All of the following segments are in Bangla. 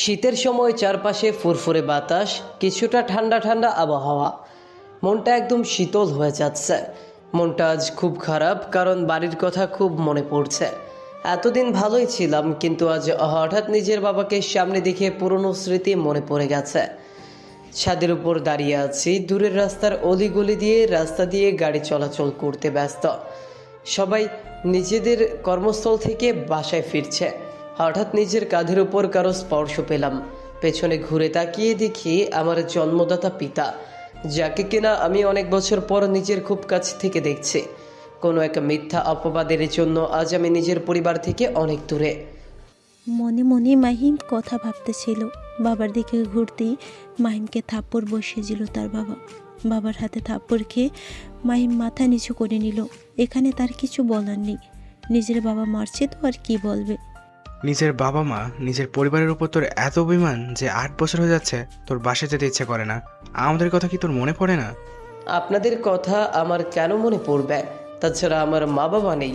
শীতের সময় চারপাশে ফুরফুরে বাতাস, কিছুটা ঠান্ডা ঠান্ডা আবহাওয়া। মনটা একদম শীতল হয়ে যাচ্ছে। মনটা আজ খুব খারাপ, কারণ বাড়ির কথা খুব মনে পড়ছে। এতদিন ভালোই ছিলাম, কিন্তু আজ হঠাৎ নিজের বাবাকে সামনে দেখে পুরনো স্মৃতি মনে পড়ে গেছে। ছাদের উপর দাঁড়িয়ে আছি, দূরের রাস্তার অলিগলি দিয়ে রাস্তা দিয়ে গাড়ি চলাচল করতে ব্যস্ত। সবাই নিজেদের কর্মস্থল থেকে বাসায় ফিরছে। হঠাৎ নিজের কাঁধের উপর কারো স্পর্শ পেলাম। পেছনে ঘুরে তাকিয়ে দেখি আমার জন্মদাতা পিতা, যাকে কিনা আমি অনেক বছর পর নিজের খুব কাছ থেকে দেখছি। কোনো এক মিথ্যা অপবাদের জন্য আজ আমি নিজের পরিবার থেকে অনেক দূরে। মনে মনে মাহিম কথা ভাবতেছিল। বাবার দিকে ঘুরতেই মাহিমকে থাপ্পড় বসিয়েছিল তার বাবা। বাবার হাতে থাপ্পড় খেয়ে মাহিম মাথা নিচু করে নিল। এখানে তার কিছু বলার নেই। নিজের বাবা মারছে তো আর কি বলবে। নিজের বাবা মা, নিজের পরিবারের উপর তোর এত অভিমান যে 8 বছর হয়ে যাচ্ছে তোর বাসায় যেতে ইচ্ছে করে না। আমাদের কথা কি তোর মনে পড়ে না? আপনাদের কথা আমার কেন মনে পড়বে? তাছাড়া আমার মা বাবা নেই।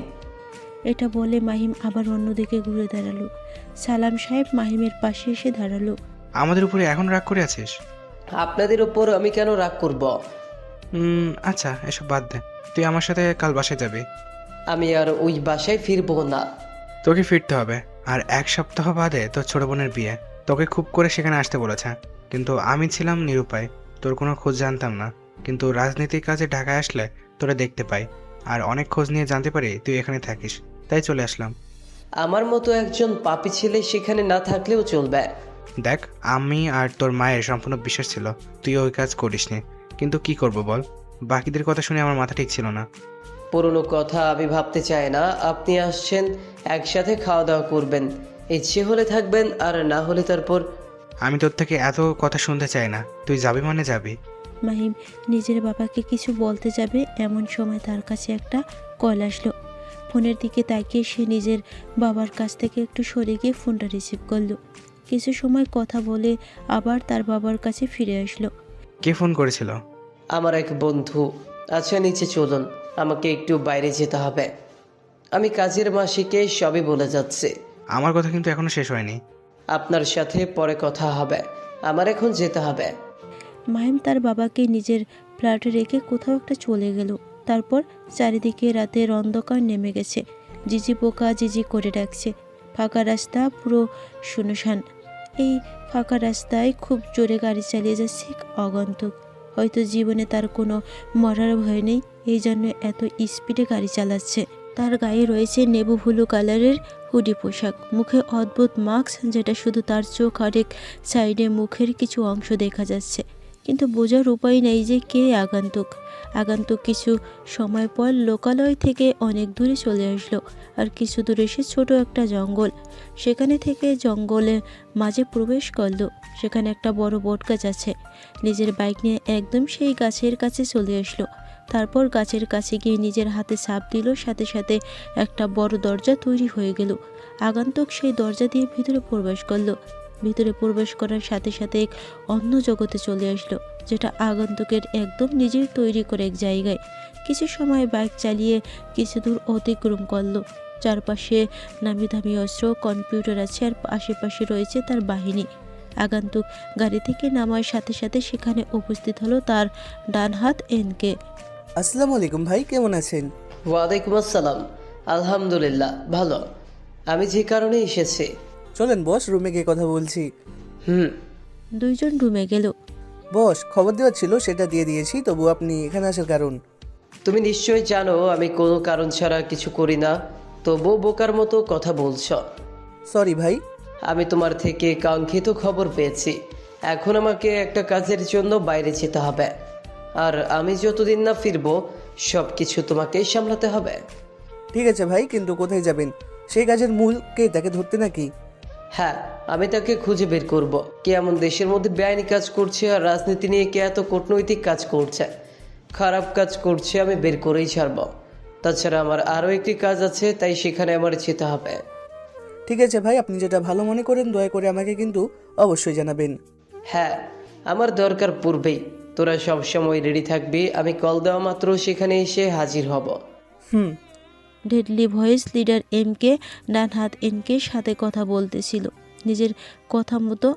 এটা বলে মাহিম আবার অন্যদিকে ঘুরে দাঁড়ালো। সালাম সাহেব মাহিমের পাশে এসে দাঁড়ালো। আমাদের উপরে এখন রাগ করে আছিস? আপনাদের উপর আমি কেন রাগ করব? আচ্ছা, এসব বাদ দে। তুই আমার সাথে কাল বাসায় যাবি। আমি আর ওই বাসায় ফিরবো না। তোকে ফিরতে হবে। আর 1 সপ্তাহ বাদে তোর ছোট বোনের বিয়ে। তোকে খুব করে সেখানে আসতে বলেছে, কিন্তু আমি ছিলাম নিরুপায়। তোর কোনো খোঁজ জানতাম না, কিন্তু রাজনীতির কাজে ঢাকায় আসলে তোরা দেখতে পাই। আর অনেক খোঁজ নিয়ে জানতে পারি তুই এখানে থাকিস, তাই চলে আসলাম। আমার মতো একজন পাপী ছেলে সেখানে না থাকলেও চলবে। দেখ, আমি আর তোর মায়ের সম্পূর্ণ বিশ্বাস ছিল তুই ওই কাজ করিসনি, কিন্তু কি করব বল। বাকিদের কথা শুনে আমার মাথা ঠিক ছিল না। পুরনো কথা আমি ভাবতে চাই না। আপনি আসছেন, একসাথে খাওয়া দাওয়া করবেন, ইচ্ছে হলে থাকবেন, আর না হলে তারপর। আমি তোর থেকে এত কথা শুনতে চাই না। তুই যাবি মানে যাবি। মাহিম নিজের বাবাকে কিছু বলতে যাবে, এমন সময় তার কাছে একটা কল আসলো। ফোনের দিকে তাকিয়ে সে নিজের বাবার কাছ থেকে একটু সরে গিয়ে ফোনটা রিসিভ করলো। কিছু সময় কথা বলে আবার তার বাবার কাছে ফিরে আসলো। কে ফোন করেছিল? আমার এক বন্ধু। আচ্ছা নিচে চলুন, আমাকে একটু বাইরে যেতে হবে। আমি কাজের মাসিকে সবই বলে যাচ্ছি। আমার কথা কিন্তু এখনো শেষ হয়নি। আপনার সাথে পরে কথা হবে, আমার এখন যেতে হবে। মাহিম তার বাবাকে নিজের ফ্ল্যাটে রেখে কোথাও একটা চলে গেল। তারপর চারিদিকে রাতের অন্ধকার নেমে গেছে। জিজি পোকা জিজি করে ডাকছে। ফাঁকা রাস্তা পুরো শুনশান। এই ফাঁকা রাস্তায় খুব জোরে গাড়ি চালিয়ে যাচ্ছে এক আগন্তুক। হয়তো জীবনে তার কোনো মরার ভয় নেই, এই জন্য এত স্পিডে গাড়ি চালাচ্ছে। তার গায়ে রয়েছে নেভি ব্লু কালারের হুডি পোশাক, মুখে অদ্ভুত মাস্ক, যেটা শুধু তার চোখ আর এক সাইডে মুখের কিছু অংশ দেখা যাচ্ছে। কিন্তু বোঝার উপায় নেই যে কে আগন্তুক। আগন্তুক কিছু সময় পর লোকালয় থেকে অনেক দূরে চলে আসলো। আর কিছু দূরে এসে ছোট একটা জঙ্গল। সেখানে থেকে জঙ্গলের মাঝে প্রবেশ করলো। সেখানে একটা বড় বট গাছ আছে। নিজের বাইক নিয়ে একদম সেই গাছের কাছে চলে আসলো। তারপর গাছের কাছে গিয়ে নিজের হাতে চাপ দিল, সাথে সাথে একটা বড় দরজা তৈরি হয়ে গেল। আগন্তুক সেই দরজা দিয়ে ভিতরে প্রবেশ করলো। ভিতরে প্রবেশ করার সাথে সাথে এক অন্য জগতে চলে আসলো, যেটা আগন্তুকের একদম নিজেই তৈরি করে এক জায়গায়। কিছু সময় বাইক চালিয়ে কিছু দূর অতিক্রম করলো। চারপাশে নামি দামি অস্ত্র, কম্পিউটার আছে, আর আশেপাশে রয়েছে তার বাহিনী। আগন্তুক গাড়ি থেকে নামার সাথে সাথে সেখানে উপস্থিত হলো তার ডান হাত এনকে। আসসালামু আলাইকুম ভাই, কেমন আছেন? ওয়ালাইকুম আসসালাম। আলহামদুলিল্লাহ ভালো। আমি যে কারণে এসেছি। চলেন বস, রুমে গিয়ে কথা বলছি। হুম। দুইজন রুমে গেল। বস, খবর দেওয়ার ছিল সেটা দিয়ে দিয়েছি, তবু আপনি এখানে আসার কারণ? তুমি নিশ্চয়ই জানো আমি কোনো কারণ ছাড়া কিছু করি না, তবুও বোকার মতো কথা বলছ। সরি ভাই। আমি তোমার থেকে কাঙ্ক্ষিত খবর পেয়েছি। এখন আমাকে একটা কাজের জন্য বাইরে যেতে হবে, আর আমি যতদিন না ফিরবো সব কিছু তোমাকেই সামলাতে হবে। ঠিক আছে ভাই, কিন্তু কোথায় যাবেন? সেই কাজের মূল কে, তাকে ধরতে নাকি? হ্যাঁ, আমি তাকে খুঁজে বের করব। কে এমন দেশের মধ্যে বেআইনি কাজ করছে, আর রাজনীতি নিয়ে কে এত কূটনৈতিক কাজ করছে, খারাপ কাজ করছে, আমি বের করেই ছাড়ব। তাছাড়া আমার আরও একটি কাজ আছে, তাই সেখানে আমার যেতে হবে। ঠিক আছে ভাই, আপনি যেটা ভালো মনে করেন দয়া করে আমাকে কিন্তু অবশ্যই জানাবেন। হ্যাঁ, আমার দরকার পূর্বেই। তোরা সব সময় রেডি থাকবি, আমি কল দেওয়া মাত্র সেখানে এসে হাজির হব। হুম। ডেডলি ভয়েস লিডার এমকে ডান হাত এনকে সাথে কথা বলতেছিল। নিজের কথা মতো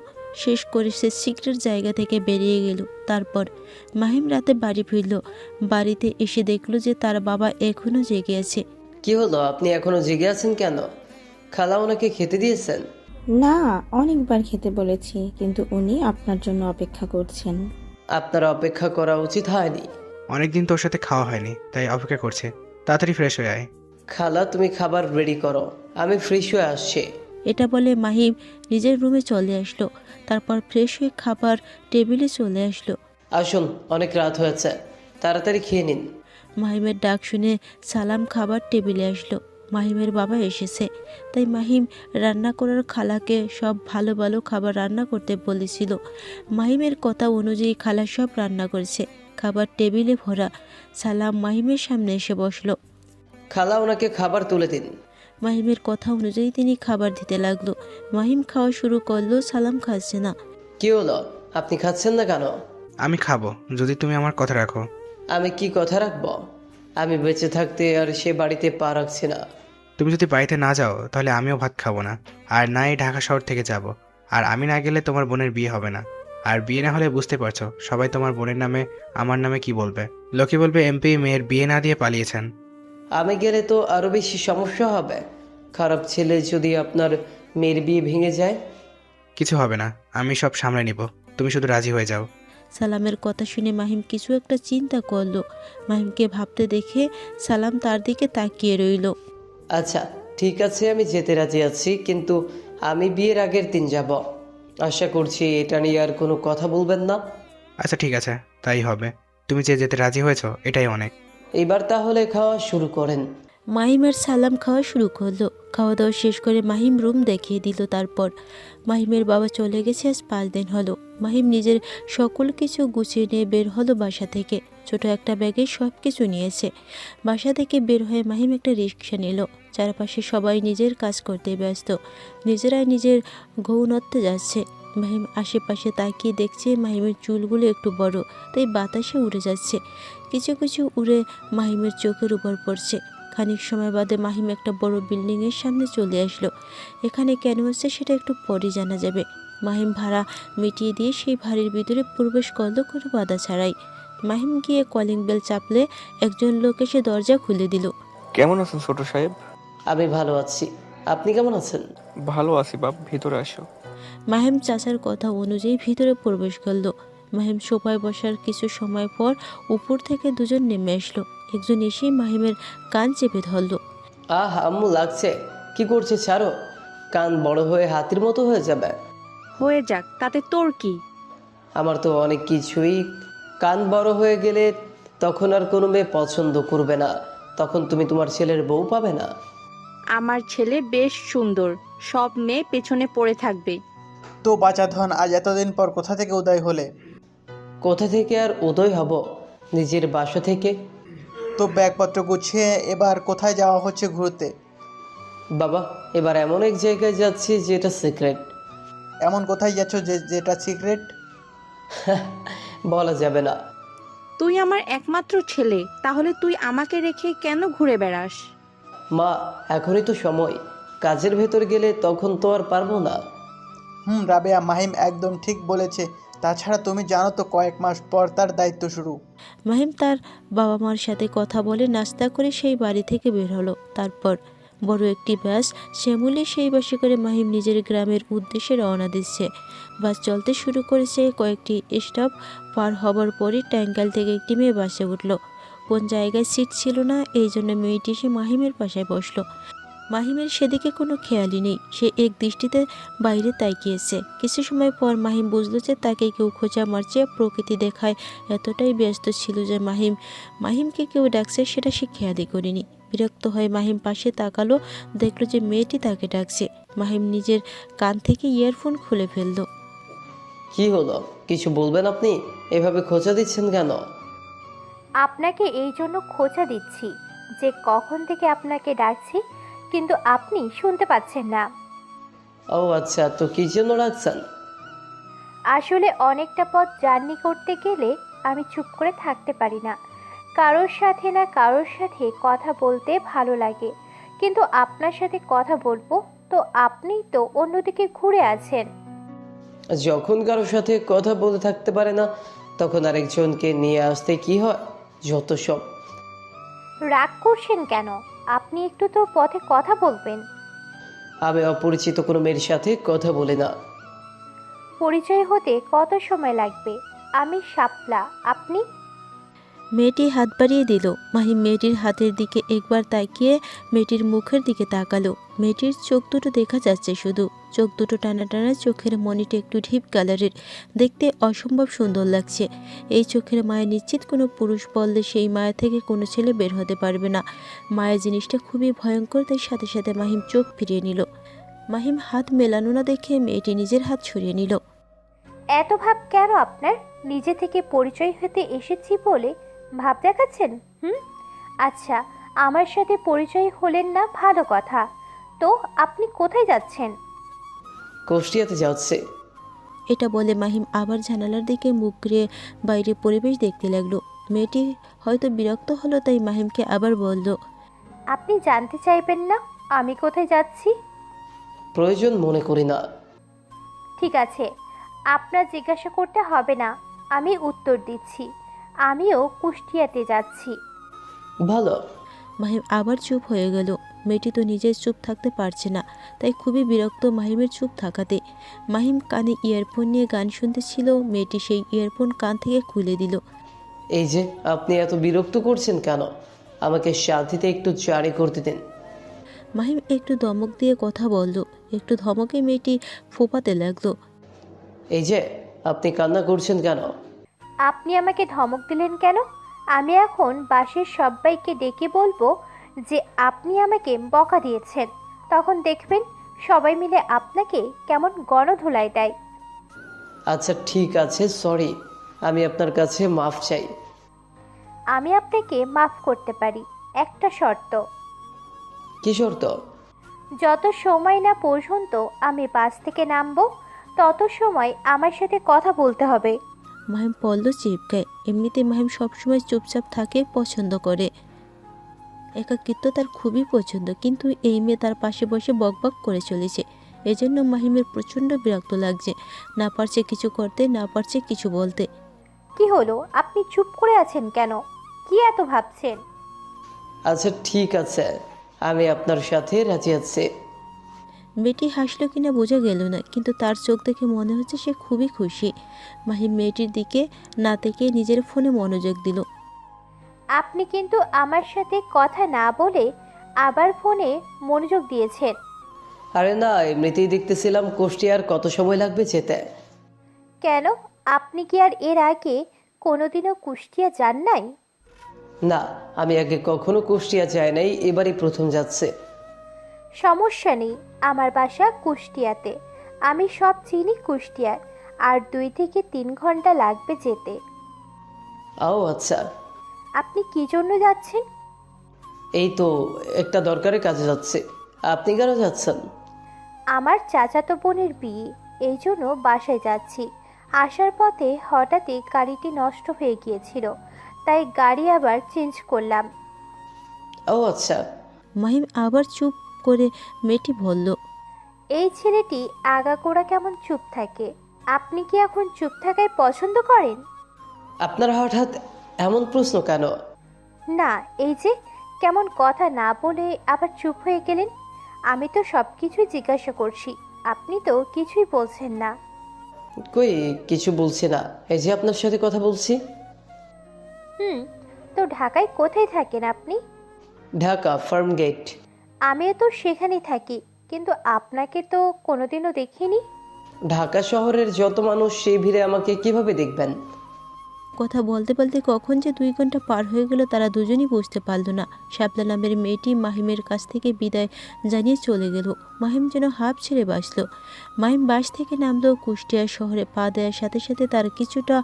শেষ করে সে সিক্রেট জায়গা থেকে বেরিয়ে গেল। তারপর মাহিম রাতে বাড়ি ফিরল। বাড়িতে এসে দেখলো যে তার বাবা এখনও জেগে আছে। কি হলো, আপনি এখনো জেগে আছেন কেন? খালা ওনাকে খেতে দিয়েছেন? না, অনেকবার খেতে বলেছি, কিন্তু উনি আপনার জন্য অপেক্ষা করছেন। আপনার অপেক্ষা করা উচিত হয়নি। অনেকদিন তোর সাথে খাওয়া হয়নি, তাই অপেক্ষা করছে। তাড়াতাড়ি ফ্রেশ হয়ে আয়। খালা, তুমি খাবার রেডি করো, আমি ফ্রেশ হয়ে আসছি। এটা বলে মাহিম নিজের রুমে চলে আসলো। তারপর ফ্রেশ হয়ে খাবার টেবিলে চলে আসলো। আসুন, অনেক রাত হয়েছে, তাড়াতাড়ি খেয়ে নিন। মাহিমের ডাক শুনে সালাম খাবার টেবিলে আসলো। মাহিমের বাবা এসেছে, তাই মাহিম রান্না করার খালাকে সব ভালো ভালো খাবার রান্না করতে বলেছিল। মাহিমের কথা অনুযায়ী খালা সব রান্না করেছে। খাবার টেবিলে ভরা। সালাম মাহিমের সামনে এসে বসলো। খালা, ওনাকে খাবার তুলে দিন। মাহিমের কথা অনুযায়ী তিনি খাবার দিতে লাগলো। মাহিম খাওয়া শুরু করলো, সালাম খাচ্ছে না। কি হলো, আপনি খাচ্ছেন না কেন? আমি খাবো, যদি তুমি আমার কথা রাখো। আমি কি কথা রাখবো? আমি বেঁচে থাকতে আর সে বাড়িতে পা রাখছি না। তুমি যদি বাড়িতে না যাও তাহলে আমিও ভাত খাবো না, আর নাই ঢাকা শহর থেকে যাব। আর আমি না গেলে তোমার বোনের বিয়ে হবে না। আর বিয়ে না হলে বুঝতে পারছো সবাই তোমার বোনের নামে আমার নামে কি বলবে। লোকে বলবে এমপি মেয়ের বিয়ে না দিয়ে পালিয়েছেন। আমি গেলে তো আরো বেশি সমস্যা হবে। খারাপ ছেলে যদি আপনার মেয়ের বিয়ে ভেঙে যায়। কিছু হবে না, আমি সব সামলে নিব, তুমি শুধু রাজি হয়ে যাও। সালামের কথা শুনে মাহিম কিছু একটা চিন্তা করলো। মাহিমকে ভাবতে দেখে সালাম তার দিকে তাকিয়ে রইল। আচ্ছা ঠিক আছে, আমি যেতে রাজি আছি, কিন্তু আমি বিয়ের আগের দিন যাব। আশা করছি এটা নিয়ে আর কোনো কথা বলবেন না। আচ্ছা ঠিক আছে, তাই হবে। তুমি যে যেতে রাজি হয়েছো এটাই অনেক। এবার তাহলে খাওয়া শুরু করেন। মাহিম আর সালাম খাওয়া শুরু করলো। খাওয়া দাওয়া শেষ করে মাহিম রুম দেখিয়ে দিল। তারপর মাহিমের বাবা চলে গেছে আজ 5 দিন হলো। মাহিম নিজের সকল কিছু গুছিয়ে নিয়ে বের হলো বাসা থেকে। ছোট একটা ব্যাগে সব কিছু নিয়েছে। বাসা থেকে বের হয়ে মাহিম একটা রিক্সা নিল। চারপাশে সবাই নিজের কাজ করতে ব্যস্ত, নিজেরাই নিজের গৌণত্বে যাচ্ছে। মাহিম আশেপাশে তাকিয়ে দেখছে মাহিমের চুলগুলো একটু বড়, তাই বাতাসে উড়ে যাচ্ছে। কিছু কিছু উড়ে মাহিমের চোখের উপর পড়ছে। খানিক সময় বাদে মাহিম একটা বড় বিল্ডিংয়ের সামনে চলে আসলো। এখানে কেন হচ্ছে সেটা একটু পরে জানা যাবে। মাহিম ভাড়া মিটিয়ে দিয়ে সেই বাড়ির ভিতরে প্রবেশ করলো কোনো বাধা ছাড়াই। মাহিম গিয়ে কলিং বেল চাপলে একজন লোক এসে দরজা খুলে দিল। কেমন আছেন ছোট সাহেব? আমি ভালো আছি, আপনি কেমন আছেন? ভালো আছি বাপ, ভিতরে আসো। মাহিম চাচার কথা অনুযায়ী ভিতরে প্রবেশ করলো। মাহিম সোফায় বসার কিছু সময় পর উপর থেকে দুজন নেমে আসলো। একজন এসেই মাহিমের কান চেপে ধরলো। আম্মু লাগছে, কি করছে ছাড়ো, কান বড় হয়ে হাতির মতো হয়ে যাবে। হয়ে যাক, তাতে তোর কি? আমার তো অনেক কিছুই। কান বড় হয়ে গেলে তখন আর কোনো মেয়ে পছন্দ করবে না, তখন তুমি তোমার ছেলের বউ পাবে না। আমার ছেলে বেশ সুন্দর, সব মেয়ে পেছনে পড়ে থাকবে। তো বাঁচা ধন, আজ এতদিন পর কোথা থেকে উদয় হলে? কোথা থেকে আর উদয় হব, নিজের বাসা থেকে। তো ব্যাগপত্র গুছিয়ে এবার কোথায় যাওয়া হচ্ছে ঘুরতে? বাবা, এবার এমন এক জায়গায় যাচ্ছি যেটা সিক্রেট। এমন কোথায় যাচ্ছ যেটা সিক্রেট? বলা যাবে না। তুই আমার একমাত্র ছেলে, তাহলে তুই আমাকে রেখে কেন ঘুরে বেড়াস? মা, এখনই তো সময়, কাজের ভেতর গেলে তখন তো আর পারবো না। রাবেয়া, মাহিম একদম ঠিক বলেছে। তাছাড়া তুমি জানো তো কয়েক মাস পর তার দায়িত্ব শুরু। মাহিম তার বাবা মার সাথে কথা বলে নাস্তা করে সেই বাড়ি থেকে বের হলো। তারপর বড় একটি বাস শ্যামলী সেই বাসে করে মাহিম নিজের গ্রামের উদ্দেশ্যে রওনা দিচ্ছে। বাস চলতে শুরু করেছে। কয়েকটি স্টপ পার হবার পরই ট্যাঙ্কাল থেকে একটি মেয়ে বাসে উঠল। কোন জায়গায় সিট ছিল না, এই জন্য মেয়েটি এসে মাহিমের পাশে বসলো। মাহিমের সেদিকে কোনো খেয়ালই নেই, সে এক দৃষ্টিতে বাইরে তাকিয়েছে। কিছু সময় পর মাহিম বুঝলো যে তাকে কেউ খোঁচা মারছে। প্রকৃতি দেখায় এতটাই ব্যস্ত ছিল যে মাহিমকে কেউ ডাকছে সেটা সে খেয়ালই করেনি। বিরক্ত হয়ে মাহিম পাশে তাকালো, দেখলো যে মেয়েটি তাকে ডাকছে। মাহিম নিজের কান থেকে ইয়ারফোন খুলে ফেললো। কি হলো, কিছু বলবেন আপনি? এভাবে খোঁচা দিচ্ছেন কেন? আপনাকে এই জন্য খোঁচা দিচ্ছি যে কখন থেকে আপনাকে ডাকছি, কিন্তু আপনি শুনতে পাচ্ছেন না। ও আচ্ছা, তো কি জন্য রাখছেন? আসলে অনেকটা পথ জার্নি করতে গেলে আমি চুপ করে থাকতে পারি না। কারোর সাথে না কারোর সাথে কথা বলতে ভালো লাগে, কিন্তু আপনার সাথে কথা বলবো তো আপনি তো অন্যদিকে ঘুরে আছেন। যখন কারোর সাথে কথা বলে থাকতে পারে না তখন আরেকজনকে নিয়ে আসতে কি হয়, যত সব। রাগ করছেন কেন? আপনি একটু তো পথে কথা বলবেন। আমি অপরিচিত কোনো মেয়ের সাথে কথা বলি না। পরিচয় হতে কত সময় লাগবে? আমি শাপলা, আপনি? মেয়েটি হাত বাড়িয়ে দিল। মাহিম মেয়েটির হাতের দিকে একবার তাকিয়ে মেয়েটির মুখের দিকে তাকালো। মেয়েটির চোখ দুটো দেখা যাচ্ছে শুধু। চোখ দুটো টানা টানা, চোখের মনিটা একটু ঢিপ কালারের, দেখতে অসম্ভব সুন্দর লাগছে। এই চোখের মায়া নিশ্চিত কোনো পুরুষ বললে সেই মায়া থেকে কোনো ছেলে বের হতে পারবে না। মায়া জিনিসটা খুবই ভয়ঙ্কর, তাই সাথে সাথে মাহিম চোখ ফিরিয়ে নিল। মাহিম হাত মেলানো না দেখে মেয়েটি নিজের হাত সরিয়ে নিল। এত ভাব কেন আপনার? নিজে থেকে পরিচয় হতে এসেছি বলে ভাব দেখাচ্ছেন? আচ্ছা, আমার সাথে পরিচয় হলেন না, ভালো কথা। তো আপনি কোথায় যাচ্ছেন? কুষ্টিয়াতে যাচ্ছে। এটা বলে মাহিম আবার জানালার দিকে মুখ ঘুরিয়ে বাইরে পরিবেশ দেখতে লাগলো। মেয়েটি হয়তো বিরক্ত হলো, তাই মাহিমকে আবার বলল, আপনি জানতে চাইবেন না আমি কোথায় যাচ্ছি? প্রয়োজন মনে করি না। ঠিক আছে, আপনার জিজ্ঞাসা করতে হবে না, আমি উত্তর দিচ্ছি। আমিও কুষ্টিয়াতে যাচ্ছি। ভালো। মাহিম আবার চুপ হয়ে গেল। মেয়েটি তো নিজের চুপ থাকতে পারছে না, তাই খুবই বিরক্ত মাহিমের চুপ থাকাতে। মাহিম কানে ইয়ারফোন নিয়ে গান শুনতেছিল। মেয়েটি সেই ইয়ারফোন কান থেকে খুলে দিল। এই যে আপনি এত বিরক্ত করছেন কেন? আমাকে শান্তিতে একটু জারি করতে দিন। মাহিম একটু ধমক দিয়ে কথা বলল। একটু ধমকে মেয়েটি ফোপাতে লাগলো। এই যে আপনি কান্না করছেন কেন? আপনি আমাকে ধমক দিলেন কেন? আমি এখন বাসের সবাইকে ডেকে বলবো যে আপনি আমাকে বকা দিয়েছেন। তখন দেখবেন সবাই মিলে আপনাকে কেমন গণধোলাই দেয়। আচ্ছা ঠিক আছে, সরি। আমি আপনার কাছে মাফ চাই। আমি আপনাকে মাফ করতে পারি, একটা শর্ত। কি শর্ত? যত সময় না পর্যন্ত আমি বাস থেকে নামবো তত সময় আমার সাথে কথা বলতে হবে। মাহিম পড়ল চিপকায়। এমনিতে মাহিম সবসময় চুপচাপ থাকে, পছন্দ করে। একাকিত্ব তার খুবই পছন্দ, কিন্তু এই মেয়ে তার পাশে বসে বকবক করে চলেছে। এজন্য মাহিমের প্রচণ্ড বিরক্ত লাগছে। না পারছে কিছু করতে, না পারছে কিছু বলতে। কি হলো, আপনি চুপ করে আছেন কেন? কি এত ভাবছেন? আচ্ছা ঠিক আছে, আমি আপনার সাথে রাজি আছি। মেয়েটি হাসলো কিনা বোঝা গেল না, কিন্তু তার চোখ দেখে মনে হচ্ছে সে খুবই খুশি। মাহিম মেয়েটির দিকে না থেকে নিজের ফোনে মনোযোগ দিল। আপনি কিন্তু আমার সাথে কথা না বলে আবার ফোনে মনোযোগ দিয়েছেন। আরে না, এমনিতেই দেখতেছিলাম কুষ্টিয়ার কত সময় লাগবে যেতে। কেন, আপনি কি আর এর আগে কোনোদিনও কুষ্টিয়া যান নাই? না, আমি আগে কখনো কুষ্টিয়া যাই নাই, এবারই প্রথম যাচ্ছে। সমস্যা নেই, আমার বাসা কুষ্টিয়াতে। আমি সব চিনি কুষ্টিয়ার। আর 2 থেকে 3 ঘন্টা লাগবে যেতে। ও আচ্ছা। আপনি কি জন্য যাচ্ছেন? এই তো একটা দরকারি কাজে যাচ্ছে। আপনি কেন যাচ্ছেন? আমার চাচাতো বোনের বিয়ে, এই জন্য বাসায় যাচ্ছি। আসার পথে হঠাৎই গাড়িটি নষ্ট হয়ে গিয়েছিল, তাই গাড়ি আবার চেঞ্জ করলাম। ও আচ্ছা। মাহিম আবার চুপ করে মেয়েটি বলল, এই ছেলেটি আগাগোড়া কেমন চুপ থাকে। আপনি কি এখন চুপ থাকায় পছন্দ করেন? আপনার হঠাৎ এমন প্রশ্ন কেন? না, এই যে কেমন কথা না বলে আবার চুপ হয়ে গেলেন। আমি তো সব কিছুই জিজ্ঞাসা করছি, আপনি তো কিছুই বলছেন না। কই কিছু বলছি না, এই যে আপনার সাথে কথা বলছি। তো ঢাকায় কোথায় থাকেন আপনি? ঢাকা ফার্ম গেট। আমিও তো সেখানেই থাকি, কিন্তু আপনাকে তো কোনোদিনও দেখিনি। ঢাকা শহরের যত মানুষ সেই ভিড়ে আমাকে কিভাবে দেখবেন? কথা বলতে বলতে কখন যে 2 ঘন্টা পার হয়ে গেল তারা দুজনই বুঝতে পারল না। শাপলা নামের মেয়েটি মাহিমের কাছ থেকে বিদায় জানিয়ে চলে গেল। মাহিম যেন হাঁপ ছেড়ে বাঁচল। মাহিম বাস থেকে নামলো। কুষ্টিয়া শহরে পা দেওয়ার সাথে সাথে তার কিছুটা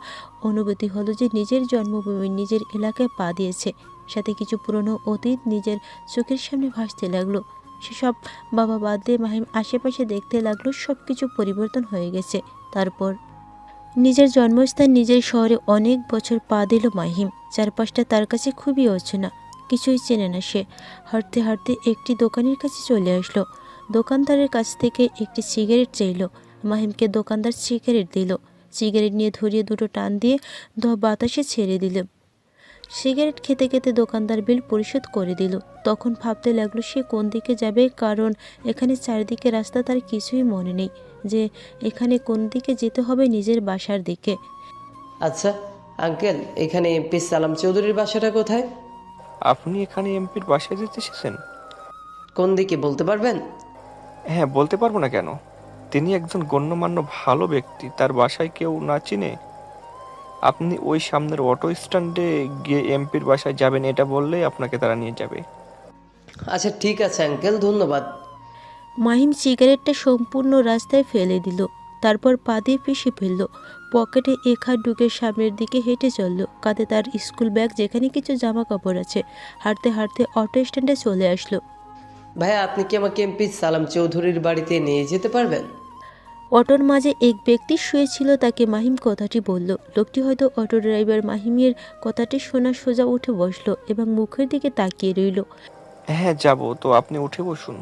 অনুভূতি হলো যে নিজের জন্মভূমি, নিজের এলাকায় পা দিয়েছে। সাথে কিছু পুরনো অতীত নিজের চোখের সামনে ভাসতে লাগলো। সেসব বাবা বাদ দিয়ে মাহিম আশেপাশে দেখতে লাগলো সব কিছু পরিবর্তন হয়ে গেছে। তারপর নিজের জন্মস্থান, নিজের শহরে অনেক বছর পা দিল মাহিম। চারপাশটা তার কাছে খুবই অচেনা, কিছুই চেনে না সে। হাঁটতে হাঁটতে একটি দোকানের কাছে চলে আসলো। দোকানদারের কাছ থেকে একটি সিগারেট চাইল। মাহিমকে দোকানদার সিগারেট দিল। সিগারেট নিয়ে ধরিয়ে দুটো টান দিয়ে বাতাসে ছেড়ে দিল। সিগারেট খেতে খেতে দোকানদার বিল পরিশোধ করে দিল। তখন ভাবতে লাগলো সে কোন দিকে যাবে, কারণ এখানে চারিদিকে রাস্তা, তার কিছুই মনে নেই যে এখানে কোন দিকে যেতে হবে নিজের বাসার দিকে। আচ্ছা আঙ্কেল, এখানে এমপি সালাম চৌধুরীর বাসাটা কোথায়? আপনি এখানে এমপির বাসায় যেতে এসেছেন? কোন দিকে বলতে পারবেন? হ্যাঁ, বলতে পারবো না কেন? তিনি একজন গণ্যমান্য ভালো ব্যক্তি, তার বাসায় কেউ না চিনে? আপনি ওই সামনের অটো স্ট্যান্ডে গিয়ে এমপির বাসায় যাবেন, এটা বললেই আপনাকে তারা নিয়ে যাবে। আচ্ছা ঠিক আছে আঙ্কেল, ধন্যবাদ। মাহিম সিগারেটটা সম্পূর্ণ রাস্তায় ফেলে দিল, তারপর পা দিয়ে পিষে ফেলল। পকেটে এক হাত ঢুকে সামনের দিকে হেঁটে চলল। কাঁধে তার স্কুল ব্যাগ, যেখানে কিছু জামা কাপড় আছে। হাঁটতে হাঁটতে অটো স্ট্যান্ডে চলে আসলো। ভাইয়া, আপনি কি আমাকে এমপি সালাম চৌধুরীর বাড়িতে নিয়ে যেতে পারবেন? অটোর মাঝে এক ব্যক্তি শুয়েছিল, তাকে মাহিম কথাটি বলল। লোকটি হয়তো অটো ড্রাইভার। মাহিমের কথাটি শোনা সোজা উঠে বসলো এবং মুখের দিকে তাকিয়ে রইল। হ্যাঁ যাব তো, আপনি উঠে বসুন।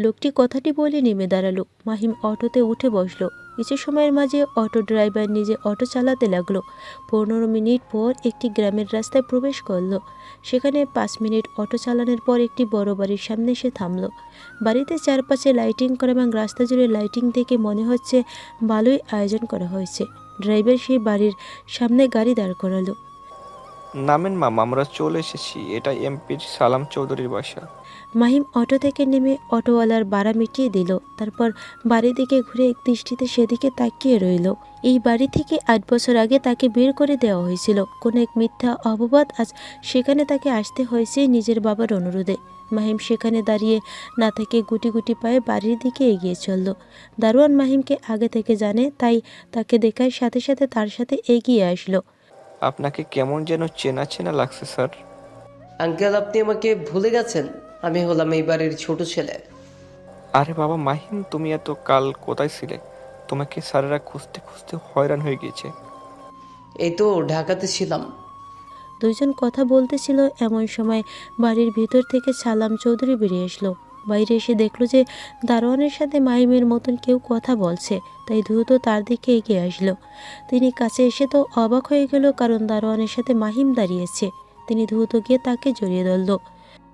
লোকটি কথাটি বলে নেমে দাঁড়ালো। মাহিম অটোতে উঠে বসলো। কিছু সময়ের মাঝে অটো ড্রাইভার নিজে অটো চালাতে লাগলো। 15 মিনিট পর একটি গ্রামের রাস্তায় প্রবেশ করলো। সেখানে 5 মিনিট অটো চালানোর পর একটি বড় বাড়ির সামনে এসে থামলো। বাড়িতে চারপাশে লাইটিং করা এবং রাস্তা জুড়ে লাইটিং দেখে মনে হচ্ছে ভালোই আয়োজন করা হয়েছে। ড্রাইভার সেই বাড়ির সামনে গাড়ি দাঁড় করালো। নামেন মামা, আমরা চলে এসেছি, এটা এমপির সালাম চৌধুরীর বাসা। মাহিম অটো থেকে নেমে অটোওয়ালার ভাড়া মিটিয়ে দিল। তারপর বাড়ির দিকে ঘুরে এক দৃষ্টিতে সেদিকে তাকিয়ে রইল। এই বাড়ি থেকে 8 বছর আগে তাকে বের করে দেওয়া হয়েছিল। কোনো এক মিথ্যা অপবাদ আজ সেখানে তাকে আসতে হয়েছে নিজের বাবার অনুরোধে। মাহিম সেখানে দাঁড়িয়ে না থেকে গুটি গুটি পায়ে বাড়ির দিকে এগিয়ে চলল। দারোয়ান মাহিমকে আগে থেকে জানে, তাই তাকে দেখার সাথে সাথে তার সাথে এগিয়ে আসলো। আপনাকে কেমন যেন চেনা চেনা লাগছে স্যার। আঙ্কেল, আপনি আমাকে ভুলে গেছেন? আমি হলাম এই বাড়ির ছোট ছেলে। আরে বাবা মাহিম, তুমি এত কাল কোথায় ছিলে? তোমাকে স্যারেরা খুঁজতে খুঁজতে হয়রান হয়ে গিয়েছে। এই তো ঢাকাতে ছিলাম। দুইজন কথা বলতেছিল, এমন সময় বাড়ির ভিতর থেকে সালাম চৌধুরী বেরিয়ে আসলো। বাইরে এসে দেখলো যে দারোয়ানের সাথে মাহিমের মতন কেউ কথা বলছে, তাই দ্রুত তার দিকে এগিয়ে আসলো। তিনি কাছে এসে তো অবাক হয়ে গেল, কারণ দারোয়ানের সাথে মাহিম দাঁড়িয়েছে। তিনি দ্রুত গিয়ে তাকে জড়িয়ে ধরল।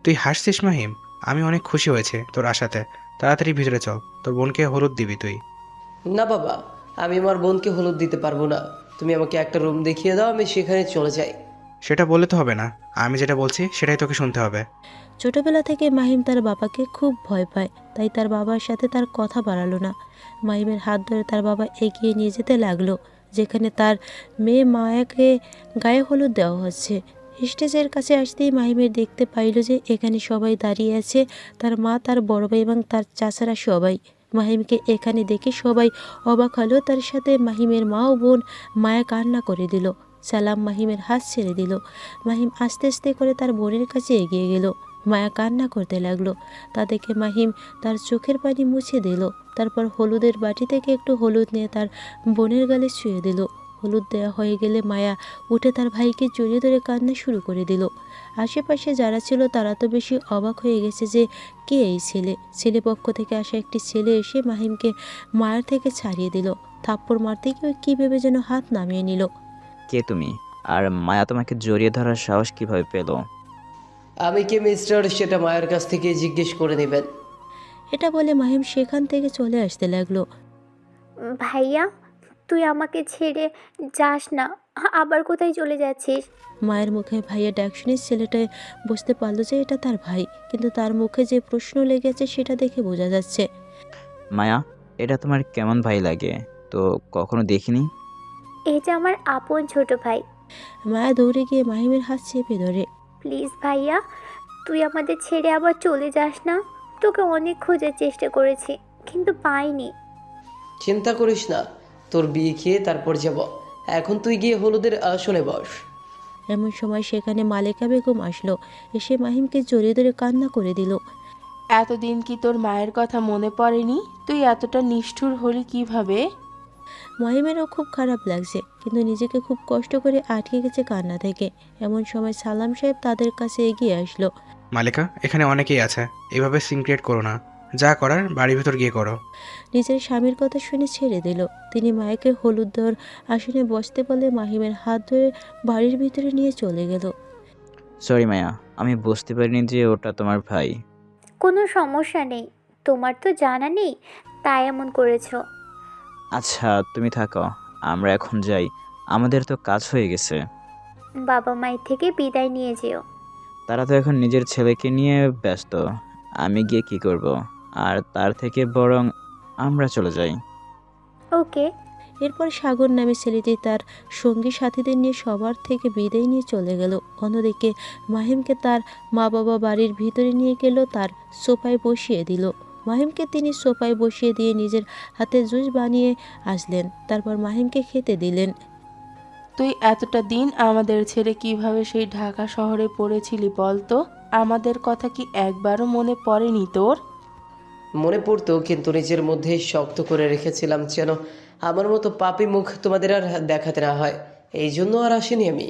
তুই হাসছিস মাহিম? আমি অনেক খুশি হয়েছে তোর আশাতে। তাড়াতাড়ি ভিতরে চল, তোর বোনকে হলুদ দিবি তুই। না বাবা, আমি আমার বোনকে হলুদ দিতে পারবো না। তুমি আমাকে একটা রুম দেখিয়ে দাও, আমি সেখানে চলে যাই। সেটা বলে তো হবে না, আমি যেটা বলছি সেটাই তোকে শুনতে হবে। ছোটবেলা থেকে মাহিম তার বাবাকে খুব ভয় পায়, তাই তার বাবার সাথে তার কথা বাড়ালো না। মাহিমের হাত ধরে তার বাবা এগিয়ে নিয়ে যেতে লাগলো, যেখানে তার মেয়ে মায়াকে গায়ে হলুদ দেওয়া হচ্ছে। স্টেজের কাছে আসতেই মাহিমের দেখতে পাইল যে এখানে সবাই দাঁড়িয়ে আছে, তার মা, তার বড় ভাই এবং তার চাচারা সবাই। মাহিমকে এখানে দেখে সবাই অবাক হলো। তার সাথে মাহিমের মা ও বোন। মায়া কান্না করে দিল। সালাম মাহিমের হাত ছেড়ে দিল। মাহিম আস্তে আস্তে করে তার বোনের কাছে এগিয়ে গেল। মায়া কান্না করতে লাগলো। তা দেখে মাহিম তার চোখের পানি মুছে দিল। তারপর হলুদের বাটি থেকে একটু হলুদ নিয়ে তার বোনের গালে ছুঁয়ে দিল। হলুদ দেওয়া হয়ে গেলে মায়া উঠে তার ভাইকে জড়িয়ে ধরে কান্না শুরু করে দিল। আশেপাশে যারা ছিল তারা তো বেশি অবাক হয়ে গেছে যে কে এই ছেলে। ছেলে পক্ষ থেকে আসা একটি ছেলে এসে মাহিমকে মায়ের থেকে ছাড়িয়ে দিল। থাপ্পড় মারতে গিয়ে কী ভেবে যেন হাত নামিয়ে নিল। কে তুমি? আর মায়া তোমাকে জড়িয়ে ধরার সাহস কিভাবে পেল? আমি কে মিস্টার, সেটা মায়ের কাছ থেকে জিজ্ঞেস করে নেবেন। এটা বলে মাহিম সেখান থেকে চলে আসতে লাগলো। ভাইয়া, তুই আমাকে ছেড়ে যাস না। আবার কোথায় চলে যাচ্ছিস? মায়ের মুখে ভাইয়া ডাক শুনে ছেলেটা বুঝতে পারলো যে এটা তার ভাই, কিন্তু তার মুখে যে প্রশ্ন লেগেছে সেটা দেখে বোঝা যাচ্ছে। মায়া, এটা তোমার কেমন ভাই লাগে? তো কখনো দেখিনি। এটা আমার আপন ছোট ভাই। মায়া দৌড়ে গিয়ে মাহিমের হাত চেপে ধরে। প্লিজ ভাইয়া, তুই আমাদের ছেড়ে আবার চলে যাস না। তোকে অনেক খোঁজার চেষ্টা করেছি, কিন্তু পাইনি। চিন্তা করিস না, তোর বিয়ে খেয়ে তারপর যাব। এখন তুই গিয়ে হলুদের আসনে বস। এমন সময় সেখানে মালেকা বেগম আসলো। এসে মাহিমকে জড়িয়ে ধরে কান্না করে দিল। এতদিন কি তোর মায়ের কথা মনে পড়েনি? তুই এতটা নিষ্ঠুর হলি কিভাবে? মাহিমেরও খুব খারাপ লাগছে, কিন্তু নিজেকে খুব কষ্ট করে আটকে গেছে কান্না থেকে। এমন সময় সালাম সাহেব তাদের কাছে এগিয়ে আসলো। মালিকা, এখানে অনেকেই আছে, এভাবে সিন ক্রিয়েট করো না। যা করার বাড়ির ভিতর গিয়ে করো। নিজের স্বামীর কথা শুনে ছেড়ে দিল। তিনি মায়াকে হলুদ দেওয়ার আসনে বসতে বলে মাহিমের হাত ধরে বাড়ির ভিতরে নিয়ে চলে গেল। সরি মায়া, আমি বুঝতে পারিনি যে ওটা তোমার ভাই। কোনো সমস্যা নেই, তোমার তো জানা নেই, তাই এমন করেছো। আচ্ছা তুমি থাকো, আমরা এখন যাই, আমাদের তো কাজ হয়ে গেছে। বাবা মায়ের থেকে বিদায় নিয়ে যেও। তারা তো এখন নিজের ছেলেকে নিয়ে ব্যস্ত, আমি গিয়ে কি করব? আর তার থেকে বরং আমরা চলে যাই। ওকে। এরপর সাগর নামে ছেলেটি তার সঙ্গী সাথীদের নিয়ে সবার থেকে বিদায় নিয়ে চলে গেল। অন্যদিকে মাহিমকে তার মা বাবা বাড়ির ভিতরে নিয়ে গেল, তার সোফায় বসিয়ে দিল। মাহিমকে তিনি সোফায় বসিয়ে দিয়ে নিজের হাতে জুস বানিয়ে আসলেন। তারপর মাহিমকে খেতে দিলেন। তুই এতটা দিন আমাদের ছেড়ে কিভাবে সেই ঢাকা শহরে পড়েছিলি বলতো? আমাদের কথা কি একবারও মনে পড়েনি তোর? মনে পড়তো, কিন্তু নিজের মধ্যে শক্ত করে রেখেছিলাম যেন আমার মতো পাপী মুখ তোমাদের আর দেখাতে না হয়। এই জন্য আর আসিনি আমি,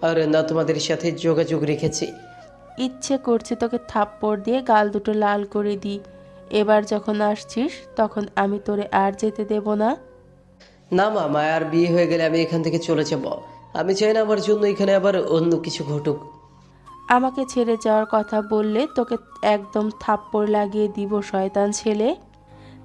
আর না তোমাদের সাথে যোগাযোগ রেখেছি। ইচ্ছে করছে তোকে থাপ্পড় দিয়ে গাল দুটো লাল করে দিই। এবার যখন আসছিস তখন আমি তোরে আর যেতে দেব না। না মা, মায়ার বিয়ে হয়ে গেলে আমি এখান থেকে চলে যাব। আমি চাই না আমার জন্য এখানে আবার অন্য কিছু ঘটুক। আমাকে ছেড়ে যাওয়ার কথা বললে তোকে একদম থাপ্পড় লাগিয়ে দিব, শয়তান ছেলে।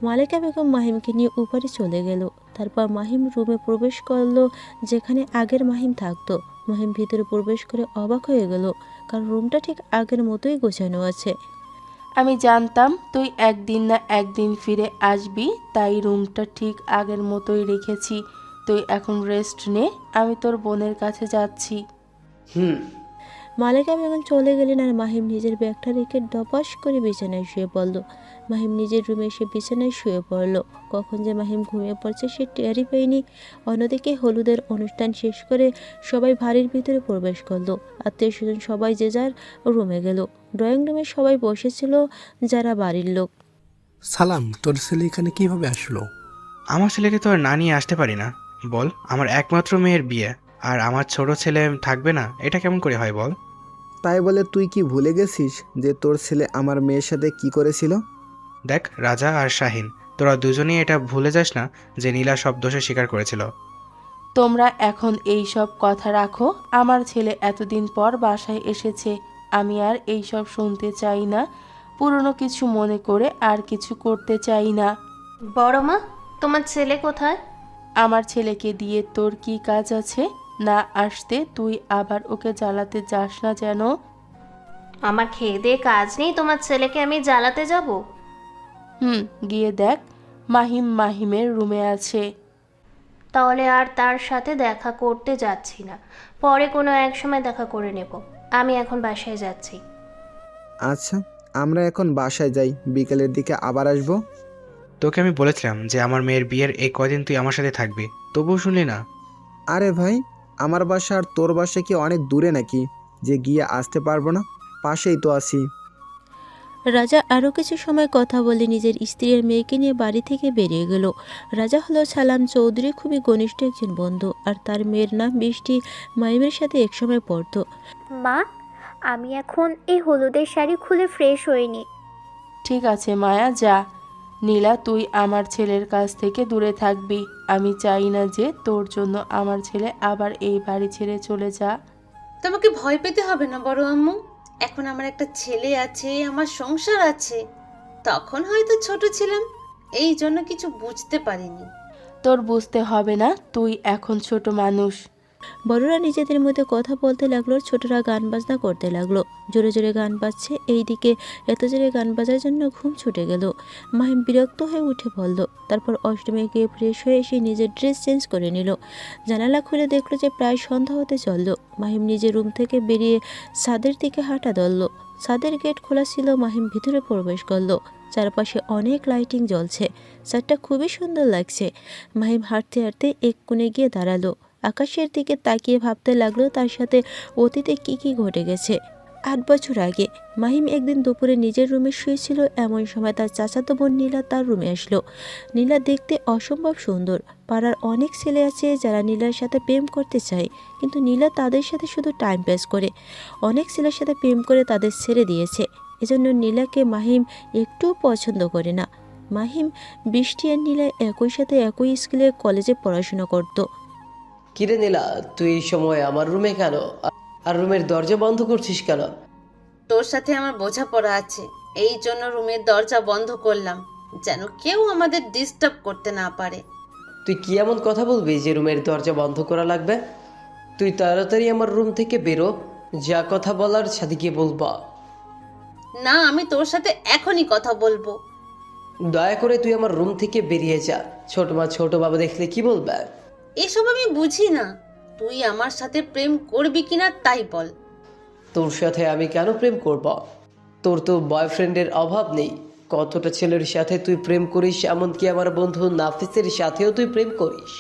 মালেকা বেগম মাহিমকে নিয়ে উপরে চলে গেল। তারপর মাহিম রুমে প্রবেশ করলো, যেখানে আগের মাহিম থাকতো। মাহিম ভিতরে প্রবেশ করে অবাক হয়ে গেল, কারণ রুমটা ঠিক আগের মতোই গোছানো আছে। আমি জানতাম তুই একদিন না একদিন ফিরে আসবি, তাই রুমটা ঠিক আগের মতোই রেখেছি। তুই এখন রেস্ট নে, আমি তোর বোনের কাছে যাচ্ছি। মালেকা বেগম চলে গেলেন আর মাহিম নিজের ব্যাগটা রেখে ডপাস করে বিছানায় শুয়ে পড়ল। মাহিম নিজের রুমে এসে বিছানায় শুয়ে পড়ল। কখন যে মাহিম ঘুমিয়ে পড়ছে সে টেরই পায়নি। অন্যদিকে হলুদের অনুষ্ঠান শেষ করে সবাই বাড়ির ভিতরে প্রবেশ করলো। আত্মীয় স্বজন সবাই যে যার রুমে গেল। ড্রয়িং রুমে সবাই বসেছিল যারা বাড়ির লোক। সালাম, তোর ছেলে এখানে কিভাবে আসলো? আমার ছেলেকে তো আর না নিয়ে আসতে পারি না। বল, আমার একমাত্র মেয়ের বিয়ে আর আমার ছোট ছেলে থাকবে না, এটা কেমন করে হয় বল? তাই বলে তুই কি ভুলে গেছিস যে তোর ছেলে আমার মেয়ের সাথে কি করেছিল? দেখ রাজা আর শাহিন, তোরা দুজনেই এটা ভুলে যাস না যে নীলা সব দোষে স্বীকার করেছিল। তোমরা এখন এই সব কথা রাখো। আমার ছেলে এতদিন পর বাসায় এসেছে, আমি আর এই সব শুনতে চাই না। পুরনো কিছু মনে করে আর কিছু করতে চাই না। বড় মা, তোমার ছেলে কোথায়? আমার ছেলেকে দিয়ে তোর কি কাজ আছে? না আসতে তুই আবার ওকে জ্বালাতে যাস না যেন। আমার খেয়ে দিয়ে কাজ নেই, তোমার ছেলেকে আমি জ্বালাতে যাব? গিয়ে দেখ, মাহিমের রুমে আছে। তাহলে আর তার সাথে দেখা করতে যাচ্ছি না, পরে কোনো এক সময় দেখা করে নেব। আমি এখন বাসায় যাচ্ছি। আচ্ছা, আমরা এখন বাসায় যাই, বিকেলের দিকে আবার আসবো। তোকে আমি বলেছিলাম যে আমার মেয়ের বিয়ের এই কদিন তুই আমার সাথে থাকবি, তবুও শুনলি না। আরে ভাই, আমার বাসা আর তোর বাসা কি অনেক দূরে নাকি যে গিয়ে আসতে পারবো না? পাশেই তো আছি। রাজা আরও কিছু সময় কথা বলে নিজের স্ত্রীর মেয়েকে নিয়ে বাড়ি থেকে বেরিয়ে গেল। রাজা হলো সালাম চৌধুরী খুবই ঘনিষ্ঠ একজন বন্ধু, আর তার মেয়ের নাম বৃষ্টি মাহিমের সাথে একসময় পড়তো। মা, আমি এখন এই হলুদের শাড়ি খুলে ফ্রেশ হইনি। ঠিক আছে মায়া, যা। নীলা, তুই আমার ছেলের কাছ থেকে দূরে থাকবি। আমি চাই না যে তোর জন্য আমার ছেলে আবার এই বাড়ি ছেড়ে চলে যা। তোমাকে ভয় পেতে হবে না বড় আম্মু, এখন আমার একটা ছেলে আছে, আমার সংসার আছে। তখন হয়তো ছোট ছিলাম, এই জন্য কিছু বুঝতে পারিনি। তোর বুঝতে হবে না, তুই এখন ছোট মানুষ। বড়রা নিজেদের মধ্যে কথা বলতে লাগলো, ছোটরা গান বাজনা করতে লাগলো। জোরে জোরে গান বাজছে, এইদিকে এত জোরে গান বাজার জন্য ঘুম ছুটে গেল। মাহিম বিরক্ত হয়ে উঠে পড়ল। তারপর অষ্টমী গিয়ে ফ্রেশ হয়ে এসে নিজের ড্রেস চেঞ্জ করে নিল। জানালা খুলে দেখলো যে প্রায় সন্ধ্যা হতে চলল। মাহিম নিজের রুম থেকে বেরিয়ে ছাদের দিকে হাঁটা ধরল। ছাদের গেট খোলা ছিল, মাহিম ভিতরে প্রবেশ করলো। চারপাশে অনেক লাইটিং জ্বলছে, ছাদটা খুবই সুন্দর লাগছে। মাহিম হাঁটতে হাঁটতে এক কোণে গিয়ে দাঁড়ালো। আকাশের দিকে তাকিয়ে ভাবতে লাগলো তার সাথে অতীতে কি ঘটে গেছে। 8 বছর আগে মাহিম একদিন দুপুরে নিজের রুমে শুয়েছিল। এমন সময় তার চাচাতো বোন নীলা তার রুমে আসলো। নীলা দেখতে অসম্ভব সুন্দর। পাড়ার অনেক ছেলে আছে যারা নীলার সাথে প্রেম করতে চায়, কিন্তু নীলা তাদের সাথে শুধু টাইম পাস করে। অনেক ছেলের সাথে প্রেম করে তাদের ছেড়ে দিয়েছে। এজন্য নীলাকে মাহিম একটুও পছন্দ করে না। মাহিম, বৃষ্টি আর নীলা একই সাথে একই স্কুলে কলেজে পড়াশোনা করতো। কিরে নীলা, তুই এই সময় আমার রুমে কেন? আর রুমের দরজা বন্ধ করছিস কেন? তোর সাথে আমার বোঝাপড়া আছে, এই জন্য রুমের দরজা বন্ধ করলাম, যেন কেউ আমাদের ডিস্টার্ব করতে না পারে। তুই কি এমন কথা বলবি যে রুমের দরজা বন্ধ করা লাগবে? তুই তাড়াতাড়ি আমার রুম থেকে বেরো, যা কথা বলার ছাদে গিয়ে বলবা। না, আমি তোর সাথে এখনই কথা বলবো। দয়া করে তুই আমার রুম থেকে বেরিয়ে যা। ছোট মা ছোট বাবা দেখলে কি বলবে? এসব আমি বুঝি না, তুই আমার সাথে প্রেম করবি কিনা তাই বল। তোর সাথে আমি কেন প্রেম করব? তোর তো বয়ফ্রেন্ডের অভাব নেই। কতটা ছেলের সাথে তুই প্রেম করিস, এমনকি আমার বন্ধু নাফিসের সাথেও তুই প্রেম করিস।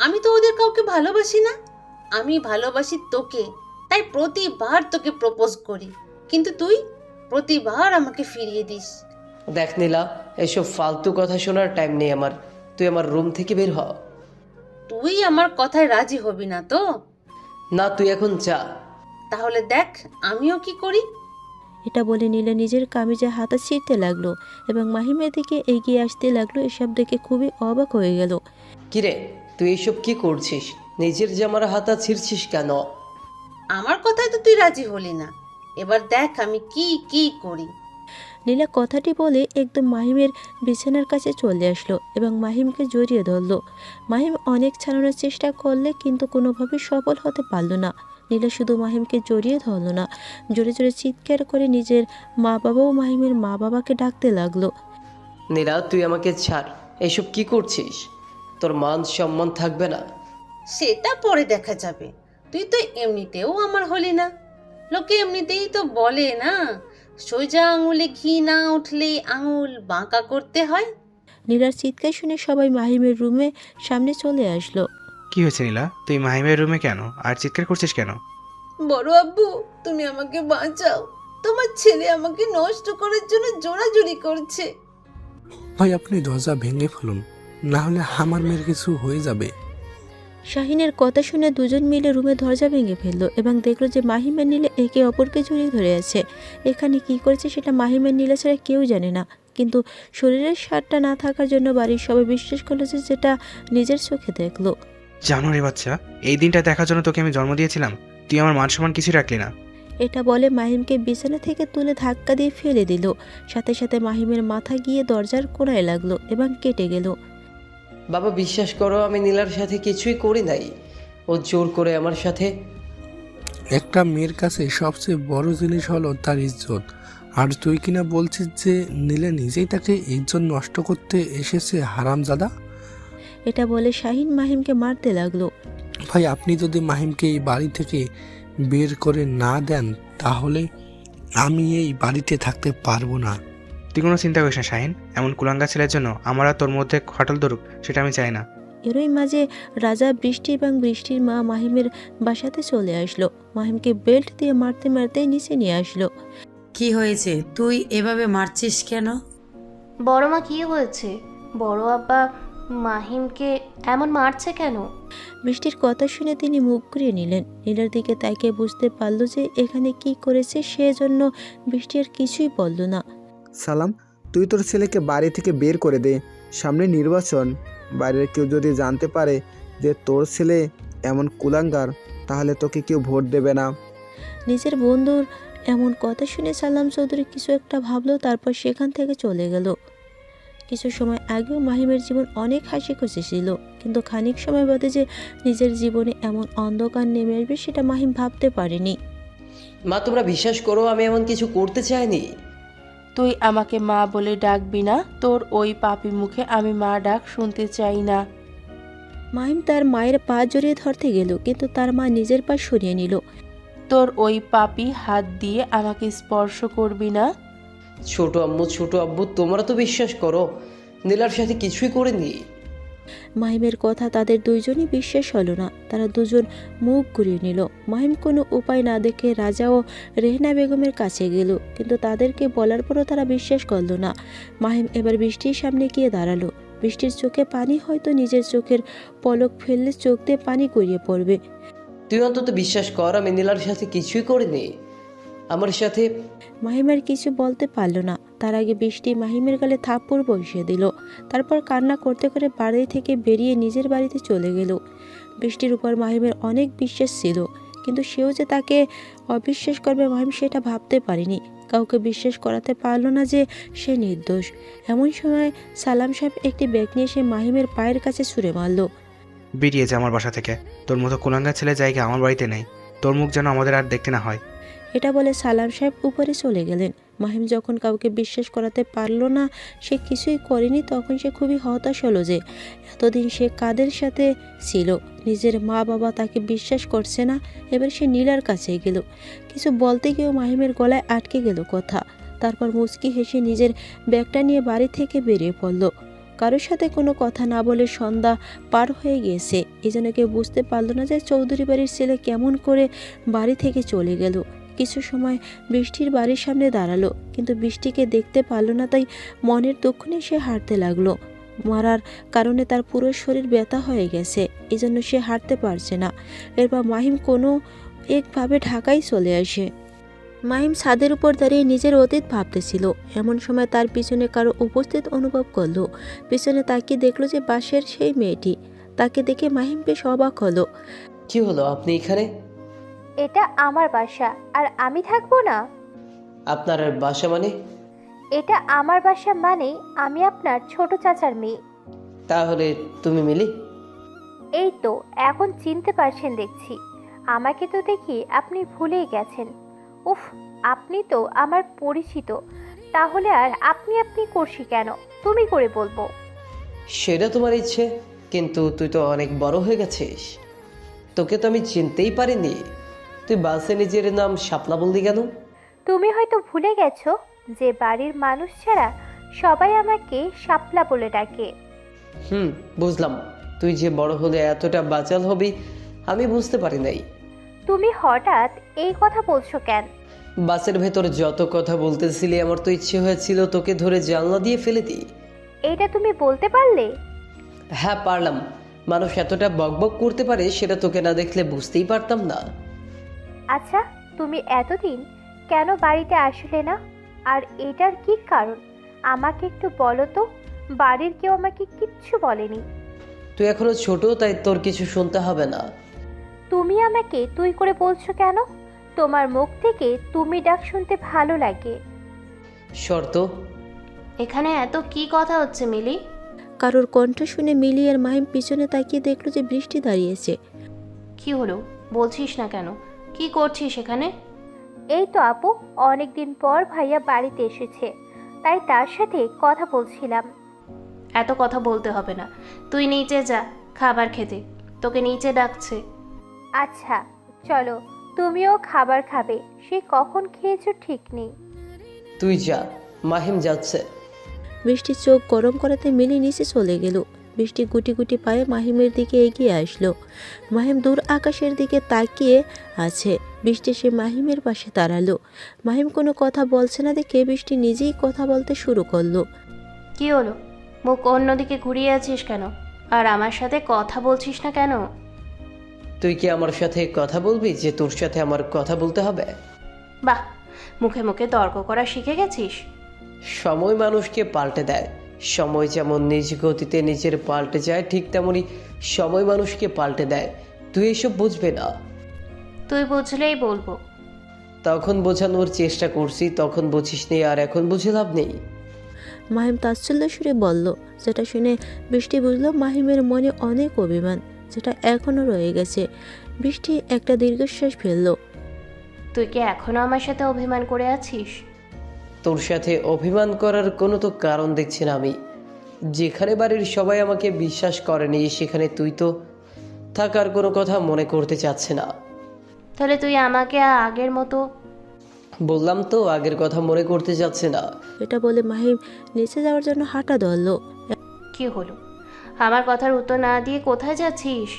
আমি তো ওদের কাউকে ভালোবাসি না, আমি ভালোবাসি তোকে, তাই প্রতিবার তোকে প্রপোজ করি, কিন্তু তুই প্রতিবার আমাকে ফিরিয়ে দিস। দেখ নীলা, এসব ফালতু কথা শোনার টাইম নেই আমার। তুই আমার রুম থেকে বের হ। তুই আমার কথায় রাজি হবি না তো? না, তুই এখন যা। তাহলে দেখ আমিও কি করি। এটা বলে নীলা নিজের কামিজে হাতা ছিঁড়তে লাগলো এবং মাহিমের দিকে এগিয়ে আসতে লাগলো। এসব দেখে খুবই অবাক হয়ে গেল। কিরে, তুই এইসব কি করছিস? নিজের জামার হাতা ছিঁড়ছিস কেন? আমার কথায় তো তুই রাজি হলি না, এবার দেখ আমি কি কি করি। নীলা কথাটি বলে একদম মাহিমের বিছানার কাছে চলে আসলো এবং মাহিমকে জড়িয়ে ধরলো। মাহিম অনেক ছাড়ানোর চেষ্টা করলে কিন্তু কোনোভাবেই সফল হতে পারল না। নীলা শুধু মাহিমকে জড়িয়ে ধরল না, জোরে জোরে চিৎকার করে নিজের মা বাবাও মাহিমের মা বাবাকে ডাকতে লাগলো। নীলা, তুই আমাকে ছাড়। এসব কি করছিস? তোর মান সম্মান থাকবে না। সেটা পরে দেখা যাবে, তুই তো এমনিতেও আমার হলি না। লোকে এমনিতেই তো বলে না, সোজা আঙুলে ঘি না উঠলে আঙুল বাঁকা করতে হয়। নীলার চিৎকার শুনে সবাই মাহিমের রুমে সামনে চলে আসলো। কি হয়েছে নীলা, তুই মাহিমের রুমে কেন আর চিৎকার করছিস কেন? বড় আব্বু, তুমি আমাকে বাঁচাও, তোমার ছেলে আমাকে নষ্ট করার জন্য জোরাজুরি করছে। ভাই আপনি দরজা ভেঙে ফেলুন, না হলে আমার মেয়ের কিছু হয়ে যাবে। শাহিনের কথা শুনে দুজন মিলে রুমে দরজা ভেঙে ফেললো এবং দেখলো যে মাহিম আর নীলা একে অপরকে জড়িয়ে ধরে আছে। এখানে কি করেছে সেটা মাহিম আর নীলা ছাড়া কেউ জানে না, কিন্তু শরীরের সারটা না থাকার জন্য বাড়ির সবাই বিশ্বাস করলো যে যেটা নিজের চোখে দেখলো। জানো রে বাচ্চা, এই দিনটা দেখার জন্য তোকে আমি জন্ম দিয়েছিলাম, তুই আমার মান সম্মান কিছু রাখলি না। এটা বলে মাহিমকে বিছানা থেকে তুলে ধাক্কা দিয়ে ফেলে দিল। সাথে সাথে মাহিমের মাথা গিয়ে দরজার কোণায় লাগলো এবং কেটে গেল। বাবা, বিশ্বাস করো, আমি নীলার সাথে কিছুই করি নাই। ও জোর করে আমার সাথে। একটা মেয়ের কাছে সবচেয়ে বড় জিনিস হলো তার ইজ্জত, আর তুই কিনা বলছিস যে নীলা নিজেই তাকে ইজ্জত নষ্ট করতে এসেছে, হারামজাদা। এটা বলে শাহিন মাহিমকে মারতে লাগলো। ভাই আপনি যদি মাহিমকে এই বাড়ি থেকে বের করে না দেন তাহলে আমি এই বাড়িতে থাকতে পারবো না। তুই কোনো চিন্তা করিস না শাহিন, এমন কুলাঙ্গা ছেলের জন্য আমার আর তোর মধ্যে ফাটল ধরুক সেটা আমি চাই না। এরই মাঝে রাজা, বৃষ্টি এবং বৃষ্টির মা মাহিমের বাসাতে চলে আসলো। মাহিমকে বেল্ট দিয়ে মারতে মারতে নিচে নিয়ে আসলো। কি হয়েছে? তুই এভাবে মারছিস কেন? বড় মা, কি হয়েছে? বড় আব্বা মাহিমকে এমন মারছে কেন? বৃষ্টির কথা শুনে তিনি মুখ ঘুরিয়ে নিলেন। নীলার দিকে তাকে বুঝতে পারলো যে এখানে কি করেছে, সেজন্য বৃষ্টি আর কিছুই বলল না। সালাম, তুই তোর ছেলেকে বাড়ি থেকে বের করে দে। সামনে নির্বাচন, বাইরের কেউ যদি জানতে পারে যে তোর ছেলে এমন কুলাঙ্গার, তাহলে তোকে কেউ ভোট দেবে না। নিজের বন্ধুর এমন কথা শুনে সালাম চৌধুরী কিছু একটা ভাবলো, তারপর সেখান থেকে চলে গেল। কিছু সময় আগেও মাহিমের জীবন অনেক হাসি খুশি ছিল, কিন্তু খানিক সময় বাদে যে নিজের জীবনে এমন অন্ধকার নেমে আসবে সেটা মাহিম ভাবতে পারেনি। মা, তোমরা বিশ্বাস করো, আমি এমন কিছু করতে চাইনি। তুই আমাকে মা বলে ডাকবি না, তোর ওই পাপি মুখে আমি মা ডাক শুনতে চাই না। মাহিম তার মায়ের পা জড়িয়ে ধরতে গেল, কিন্তু তার মা নিজের পা সরিয়ে নিল। তোর ওই পাপি হাত দিয়ে আমাকে স্পর্শ করবি না। ছোট আম্মু, ছোট আব্বু, তোমরা তো বিশ্বাস করো, নীলার সাথে কিছুই করিনি। মাহিমের কথা তাদের দুইজনই বিশ্বাস হলো না। তারা দুজন মুখ ঘুরিয়ে নিল। মাহিম কোনো উপায় না দেখে রাজা ও রেহনা বেগমের কাছে গেল, কিন্তু তাদেরকে বলার পরও তারা বিশ্বাস করল না। মাহিম এবার বৃষ্টির সামনে গিয়ে দাঁড়ালো। বৃষ্টির চোখে পানি, হয়তো নিজের চোখের পলক ফেললে চোখ দিয়ে পানি গড়িয়ে পড়বে। তুই অন্তত বিশ্বাস কর, আমি নীলার সাথে কিছুই করিনি। আমার সাথে। মাহিম আর কিছু বলতে পারল না। তার আগে বৃষ্টি মাহিমের গালে থাপ্পড় বসিয়ে দিল। তারপর কান্না করতে করে বাড়ি থেকে বেরিয়ে নিজের বাড়িতে চলে গেল। বৃষ্টির উপর মাহিমের অনেক বিশ্বাস ছিল, কিন্তু সেও যে তাকে অবিশ্বাস করবে মাহিম সেটা ভাবতে পারেনি। কাউকে বিশ্বাস করাতে পারলো না যে সে নির্দোষ। এমন সময় সালাম সাহেব একটি ব্যাগ নিয়ে এসে মাহিমের পায়ের কাছে ছুঁড়ে মারল। বেরিয়ে যা আমার বাসা থেকে। তোর মতো কুলাঙ্গার ছেলে জায়গা আমার বাড়িতে নেই। তোর মুখ যেন আমাদের আর দেখতে না হয়। এটা বলে সালাম সাহেব উপরে চলে গেলেন। মাহিম যখন কাউকে বিশ্বাস করাতে পারল না, সে কিছুই করেনি, তখন সে খুবই হতাশ হলো যে এতদিন সে কাদের সাথে ছিল। নিজের মা বাবা তাকে বিশ্বাস করছে না। এবার সে নীলার কাছে গেল। কিছু বলতে গিয়েও মাহিমের গলায় আটকে গেল কথা। তারপর মুচকি হেসে নিজের ব্যাগটা নিয়ে বাড়ি থেকে বেরিয়ে পড়ল। কারোর সাথে কোনো কথা না বলে সন্ধ্যা পার হয়ে গিয়েছে। এই জন্য কেউ বুঝতে পারল না যে চৌধুরী বাড়ির ছেলে কেমন করে বাড়ি থেকে চলে গেল। কিছু সময় বৃষ্টির বাড়ির সামনে দাঁড়ালো, কিন্তু বৃষ্টিকে দেখতে পারল না, তাই মনের দুঃখ নিয়ে সে হাঁটতে লাগলো। মারার কারণে তার পুরো শরীর ব্যথা হয়ে গেছে, এই জন্য সে হাঁটতে পারছে না। এরপর মাহিম কোনো একভাবে ঢাকায় চলে আসে। মাহিম ছাদের উপর দাঁড়িয়ে নিজের অতীত ভাবতেছিল। এমন সময় তার পিছনে কারো উপস্থিত অনুভব করলো। পিছনে তাকিয়ে দেখলো যে বাসের সেই মেয়েটি। তাকে দেখে মাহিম বেশ অবাক হলো। কি হলো, আপনি এখানে? এটা আমার বাসা, আর আমি থাকবো না? আপনার বাসা মানে? এটা আমার বাসা মানে আমি আপনার ছোট চাচার মেয়ে। তাহলে তুমি মিলি? এই তো এখন চিনতে পারছেন দেখছি। আমাকে তো দেখি আপনি ভুলেই গেছেন। উফ, আপনি তো আমার পরিচিত, তাহলে আর আপনি আপনি করছি কেন? তুমি করে বলবো। সেটা তোমার ইচ্ছে, কিন্তু তুই তো অনেক বড় হয়ে গেছিস। তোকে তো আমি চিনতেই পারিনি। তুই বাসে নিজের নাম শাপলা বললি কেন? তুমি হয়তো ভুলে গেছো যে বাড়ির মানুষ ছাড়া সবাই আমাকে শাপলা বলে ডাকে। বুঝলাম। তুই যে বড় হলে এতটা বাচাল হবি আমি বুঝতে পারি নাই। তুমি হঠাৎ এই কথা বলছো কেন? বাসের ভেতর যত কথা বলতেছিলি আমার তো ইচ্ছে হয়েছিল তোকে ধরে জানলা দিয়ে ফেলে দিই। এটা তুমি বলতে পারলে? হ্যাঁ পারলাম। মানুষ এতটা বকবক করতে পারে সেটা তোকে না দেখলে বুঝতেই পারতাম না। আচ্ছা, তুমি এতদিন কেন বাড়িতে আসলে না? আর এটার কি কারণ আমাকে একটু বলো তো। বাড়ির কেউ আমাকে কিচ্ছু বলেনি। তুই এখনো ছোট, তাই তোর কিছু শুনতে হবে না। তুমি আমাকে তুই করে বলছো কেন? তোমার মুখ থেকে তুমি ডাক শুনতে ভালো লাগে। শর্ত? এখানে এত কি কথা হচ্ছে মিলি? কারোর কণ্ঠ শুনে মিলি আর মাহিম পিছনে তাকিয়ে দেখলো যে বৃষ্টি দাঁড়িয়েছে। কি হলো বলছিস না কেন? কি করছিস এখানে? এই তো আপু, অনেকদিন পর ভাইয়া বাড়িতে এসেছে, তাই তার সাথে কথা বলছিলাম। এত কথা বলতে হবে না, তুই নিচে যা খাবার খেতে, তোকে নিচে ডাকছে। আচ্ছা চলো, তুমিও খাবার খাবে। সে কখন খেয়েছো ঠিক নেই। তুই যা, মাহিম যাচ্ছে। বৃষ্টির চোখ গরম করাতে মিলি নিচে চলে গেল। বৃষ্টি গুটি গুটি পায়ে মাহিমের দিকে এগিয়ে আসলো। মাহিম দূর আকাশের দিকে তাকিয়ে আছে। বৃষ্টি সে মাহিমের পাশে দাঁড়ালো। মাহিম কোনো কথা বলছে না দেখে বৃষ্টি নিজেই কথা বলতে শুরু করলো। কি হলো, মুখ অন্যদিকে ঘুরিয়ে আছিস কেন? আর আমার সাথে কথা বলছিস না কেন? তুই কি আমার সাথে কথা বলবি যে তোর সাথে আমার কথা বলতে হবে? বাহ, মুখে মুখে তর্ক করা শিখে গেছিস। সময় মানুষকে পাল্টে দেয়। সময় যেমন নিজ গতিতে নিজের পাল্টে যায়, ঠিক তেমনি সময় মানুষকে পাল্টে দেয়। তুই এসব বুঝবে না। তুই বুঝলেই বলবো। তখন বোঝানোর চেষ্টা করছি, তখন বুঝিসনি, আর এখন বুঝে লাভ নেই। মাহিম তাচ্ছল্য সুরে বলল। যেটা শুনে বৃষ্টি বুঝলো মাহিমের মনে অনেক অভিমান, যেটা এখনো রয়ে গেছে। বৃষ্টি একটা দীর্ঘশ্বাস ফেললো। তুই কি এখনো আমার সাথে অভিমান করে আছিস? তোর সাথে অভিমান করার কোনো তো কারণ দেখছি না আমি। যেখানে বাড়ির সবাই আমাকে বিশ্বাস করেনি, সেখানে তুই তো থাকার কোনো কথা মনে করতে চাচ্ছে না। তাহলে তুই আমাকে আগের মতো? বললাম তো আগের কথা মনে করতে যাচ্ছে না। এটা বলে মাহিম নিচে যাওয়ার জন্য হাঁটা ধরলো। কি হলো, আমার কথার উত্তর না দিয়ে কোথায় যাচ্ছিস?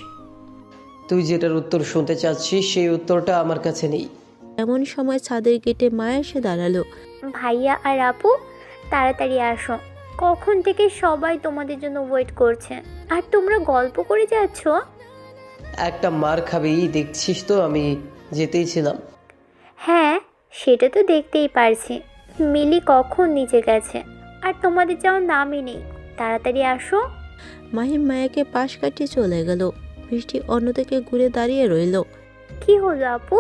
তুই যেটার উত্তর শুনতে চাচ্ছিস সেই উত্তরটা আমার কাছে নেই। এমন সময় ছাদের গেটে মা এসে দাঁড়ালো। ভাইয়া আর আপু, তাড়াতাড়ি আসো। কখন থেকে সবাই তোমাদের জন্য ওয়েট করছে, আর তোমরা গল্প করে যাচ্ছ। একটা মার খাবি দেখছিস তো, আমি যেতেই ছিলাম। হ্যাঁ সেটা তো দেখতেই পারছি। মিলি কখন নিচে গেছে, আর তোমাদের যাওয়ার নামই নেই। তাড়াতাড়ি আসো। মাহিম মায়াকে পাশ কাটিয়ে চলে গেল। বৃষ্টি অন্যদিকে ঘুরে দাঁড়িয়ে রইল। কি হলো আপু,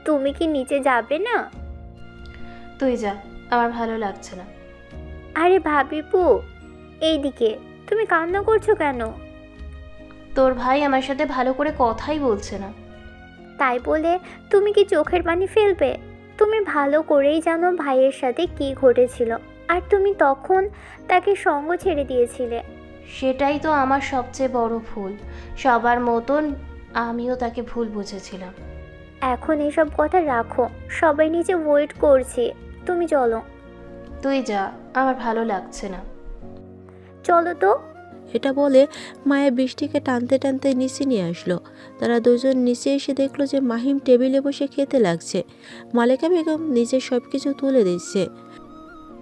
তুমি কি নিচে যাবে না? তুই যা, আমার ভালো লাগছে না। আরে ভাবিপু, এইদিকে। তুমি কান্না করছো কেন? তোর ভাই আমার সাথে ভালো করে কথাই বলছে না। তাই বলে তুমি কি চোখের পানি ফেলবে? তুমি ভালো করেই জানো ভাইয়ের সাথে কি ঘটেছিল, আর তুমি তখন তাকে সঙ্গ ছেড়ে দিয়েছিলে। সেটাই তো আমার সবচেয়ে বড় ভুল। সবার মতন আমিও তাকে ভুল বুঝেছিলাম। এখন এসব কথা রাখো, সবাই নিচে ওয়েট করছে। তুমি চলো। তুই যা, আমার ভালো লাগছে না। চলো তো। এটা বলে মায়া বৃষ্টিকে টানতে টানতে নিচে নিয়ে আসলো। তারা দুজন নিচে এসে দেখলো যে মাহিম টেবিলে বসে খেতে লাগছে। মালেকা বেগম নিজে সব কিছু তুলে দিচ্ছে।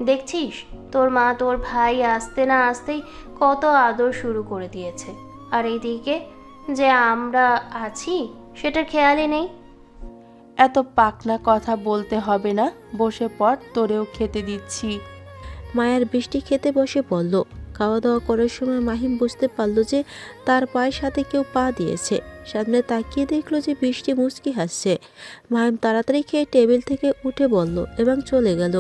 দেখছিস, তোর মা তোর ভাই আসতে না আসতেই কত আদর শুরু করে দিয়েছে, আর এইদিকে যে আমরা আছি সেটার খেয়ালই নেই। এত পাকনা কথা বলতে হবে না, বসে পড়, তোরেও খেতে দিচ্ছি। মায়ার বৃষ্টি খেতে বসে পড়ল। খাওয়া দাওয়া করার সময় মাহিম বুঝতে পারল যে তার পায়ের সাথে কেউ পা দিয়েছে। সামনে তাকিয়ে দেখলো যে বৃষ্টি মুচকি হাসছে। মাহিম তাড়াতাড়ি খেয়ে টেবিল থেকে উঠে বলল এবং চলে গেল।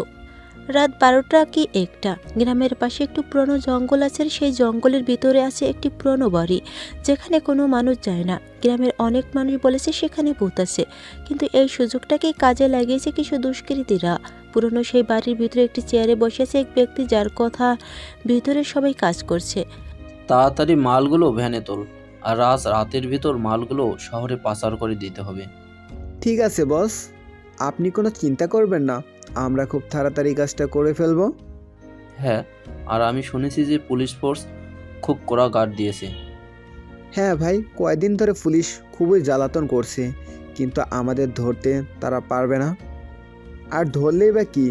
রাত 12টা কি 1টা। গ্রামের পাশে একটু পুরনো জঙ্গল আছে। সেই জঙ্গলের ভিতরে আছে একটি পুরনো বাড়ি, যেখানে কোনো মানুষ যায় না। গ্রামের অনেক মানুষ বলেছে সেখানে ভূত আছে, কিন্তু এই সুযোগটাকেই কাজে লাগিয়েছে কিছু দুষ্কৃতীরা। পুরনো সেই বাড়ির ভিতরে একটি চেয়ারে বসে আছে এক ব্যক্তি, যার কথা ভিতরে সবাই কাজ করছে। তাড়াতাড়ি মালগুলো ভ্যানে তোল, আর রাতের ভিতর মালগুলো শহরে পাচার করে দিতে হবে। ঠিক আছে বস, আপনি কোনো চিন্তা করবেন না, আমরা খুব তাড়াতাড়ি কাজটা করে ফেলবো। হ্যাঁ, আর আমি শুনেছি যে পুলিশ ফোর্স খুব কড়া গার্ড দিয়েছে। হ্যাঁ ভাই, কয়েকদিন ধরে পুলিশ খুবই জ্বালাতন করছে, কিন্তু আমাদের ধরতে তারা পারবে না। আর ধরলেই বা কি,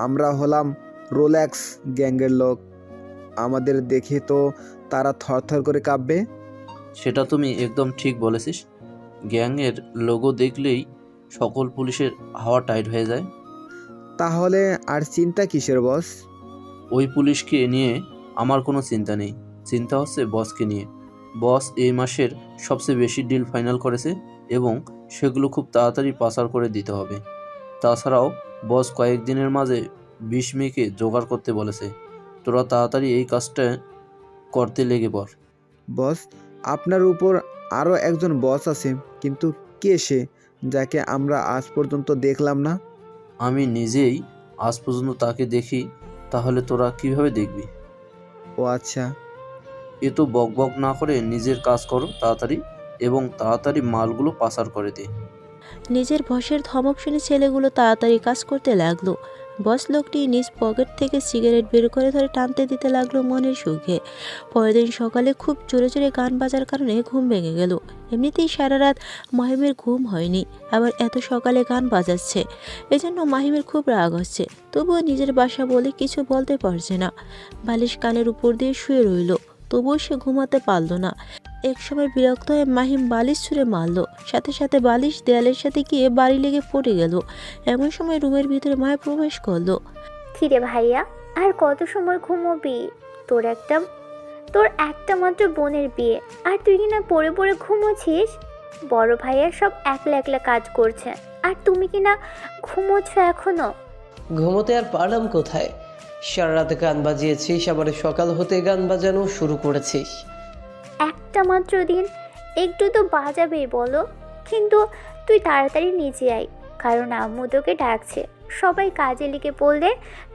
আমরা হলাম রোল্যাক্স গ্যাংয়ের লোক, আমাদের দেখে তো তারা থরথর করে কাঁপবে। সেটা তুমি একদম ঠিক বলেছিস। গ্যাংয়ের লোগো দেখলেই সকল পুলিশের হাওয়া টাইট হয়ে যায়। তাহলে আর চিন্তা কিসের বস? ওই পুলিশকে নিয়ে আমার কোনো চিন্তা নেই, চিন্তা হচ্ছে বসকে নিয়ে। বস এই মাসের সবচেয়ে বেশি ডিল ফাইনাল করেছে এবং সেগুলো খুব তাড়াতাড়ি পাচার করে দিতে হবে। তাছাড়াও বস কয়েকদিনের মাঝে 20 মেয়েকে জোগাড় করতে বলেছে। তোরা তাড়াতাড়ি এই কাজটা করতে লেগে পড়। বস, আপনার উপর আরও একজন বস আছে, কিন্তু কে সে, যাকে আমরা আজ পর্যন্ত দেখলাম না? আমি নিজেই আজ পর্যন্ত তাকে দেখি, তাহলে তোরা কিভাবে দেখবি? ও আচ্ছা। এ তো বক বক না করে নিজের কাজ করো তাড়াতাড়ি, এবং তাড়াতাড়ি মালগুলো পাচার করে দে। নিজের বসের ধমক শুনে ছেলেগুলো তাড়াতাড়ি কাজ করতে লাগলো। বস লোকটি নিজ পকেট থেকে সিগারেট বের করে ধরে টানতে দিতে লাগলো মনের সুখে। পরের দিন সকালে খুব জোরে জোরে গান বাজার কারণে ঘুম ভেঙে গেল। এমনিতেই সারা রাত মাহিমের ঘুম হয়নি, আবার এত সকালে গান বাজাচ্ছে, এজন্য মাহিমের খুব রাগ হচ্ছে। তবুও নিজের বাসা বলে কিছু বলতে পারছে না। বালিশ কানের উপর দিয়ে শুয়ে রইল, তবুও সে ঘুমাতে পারল না। একসময় বিরক্ত হয়ে মাহিম বালিশ ছুঁড়ে মারল, সাথে সাথে বালিশ দেয়ালের সাথে গিয়ে বাড়ি লেগে পড়ে গেল। এমন সময় রুমের ভিতরে মায়া প্রবেশ করলো। কিরে ভাইয়া, আর কত সময় ঘুমোবি? তোর একটা মাত্র বোনের বিয়ে, আর তুই কিনা পড়ে পড়ে ঘুমোছিস? বড় ভাইয়া সব একলা একলা কাজ করছে, আর তুমি কিনা ঘুমোচ্ছ এখনো? ঘুমোতে আর পারলাম কোথায়? সারা রাতে গান বাজিয়েছিস, আবার সকাল হতে গান বাজানো শুরু করেছিস। একটা মাত্র দিন, একটু তো বাজাবেই বলো। কিন্তু তুই তাড়াতাড়ি নিচে আয়, কারণ আম্মু তোকে ডাকছে। সবাই কাজে লিখে পড়লে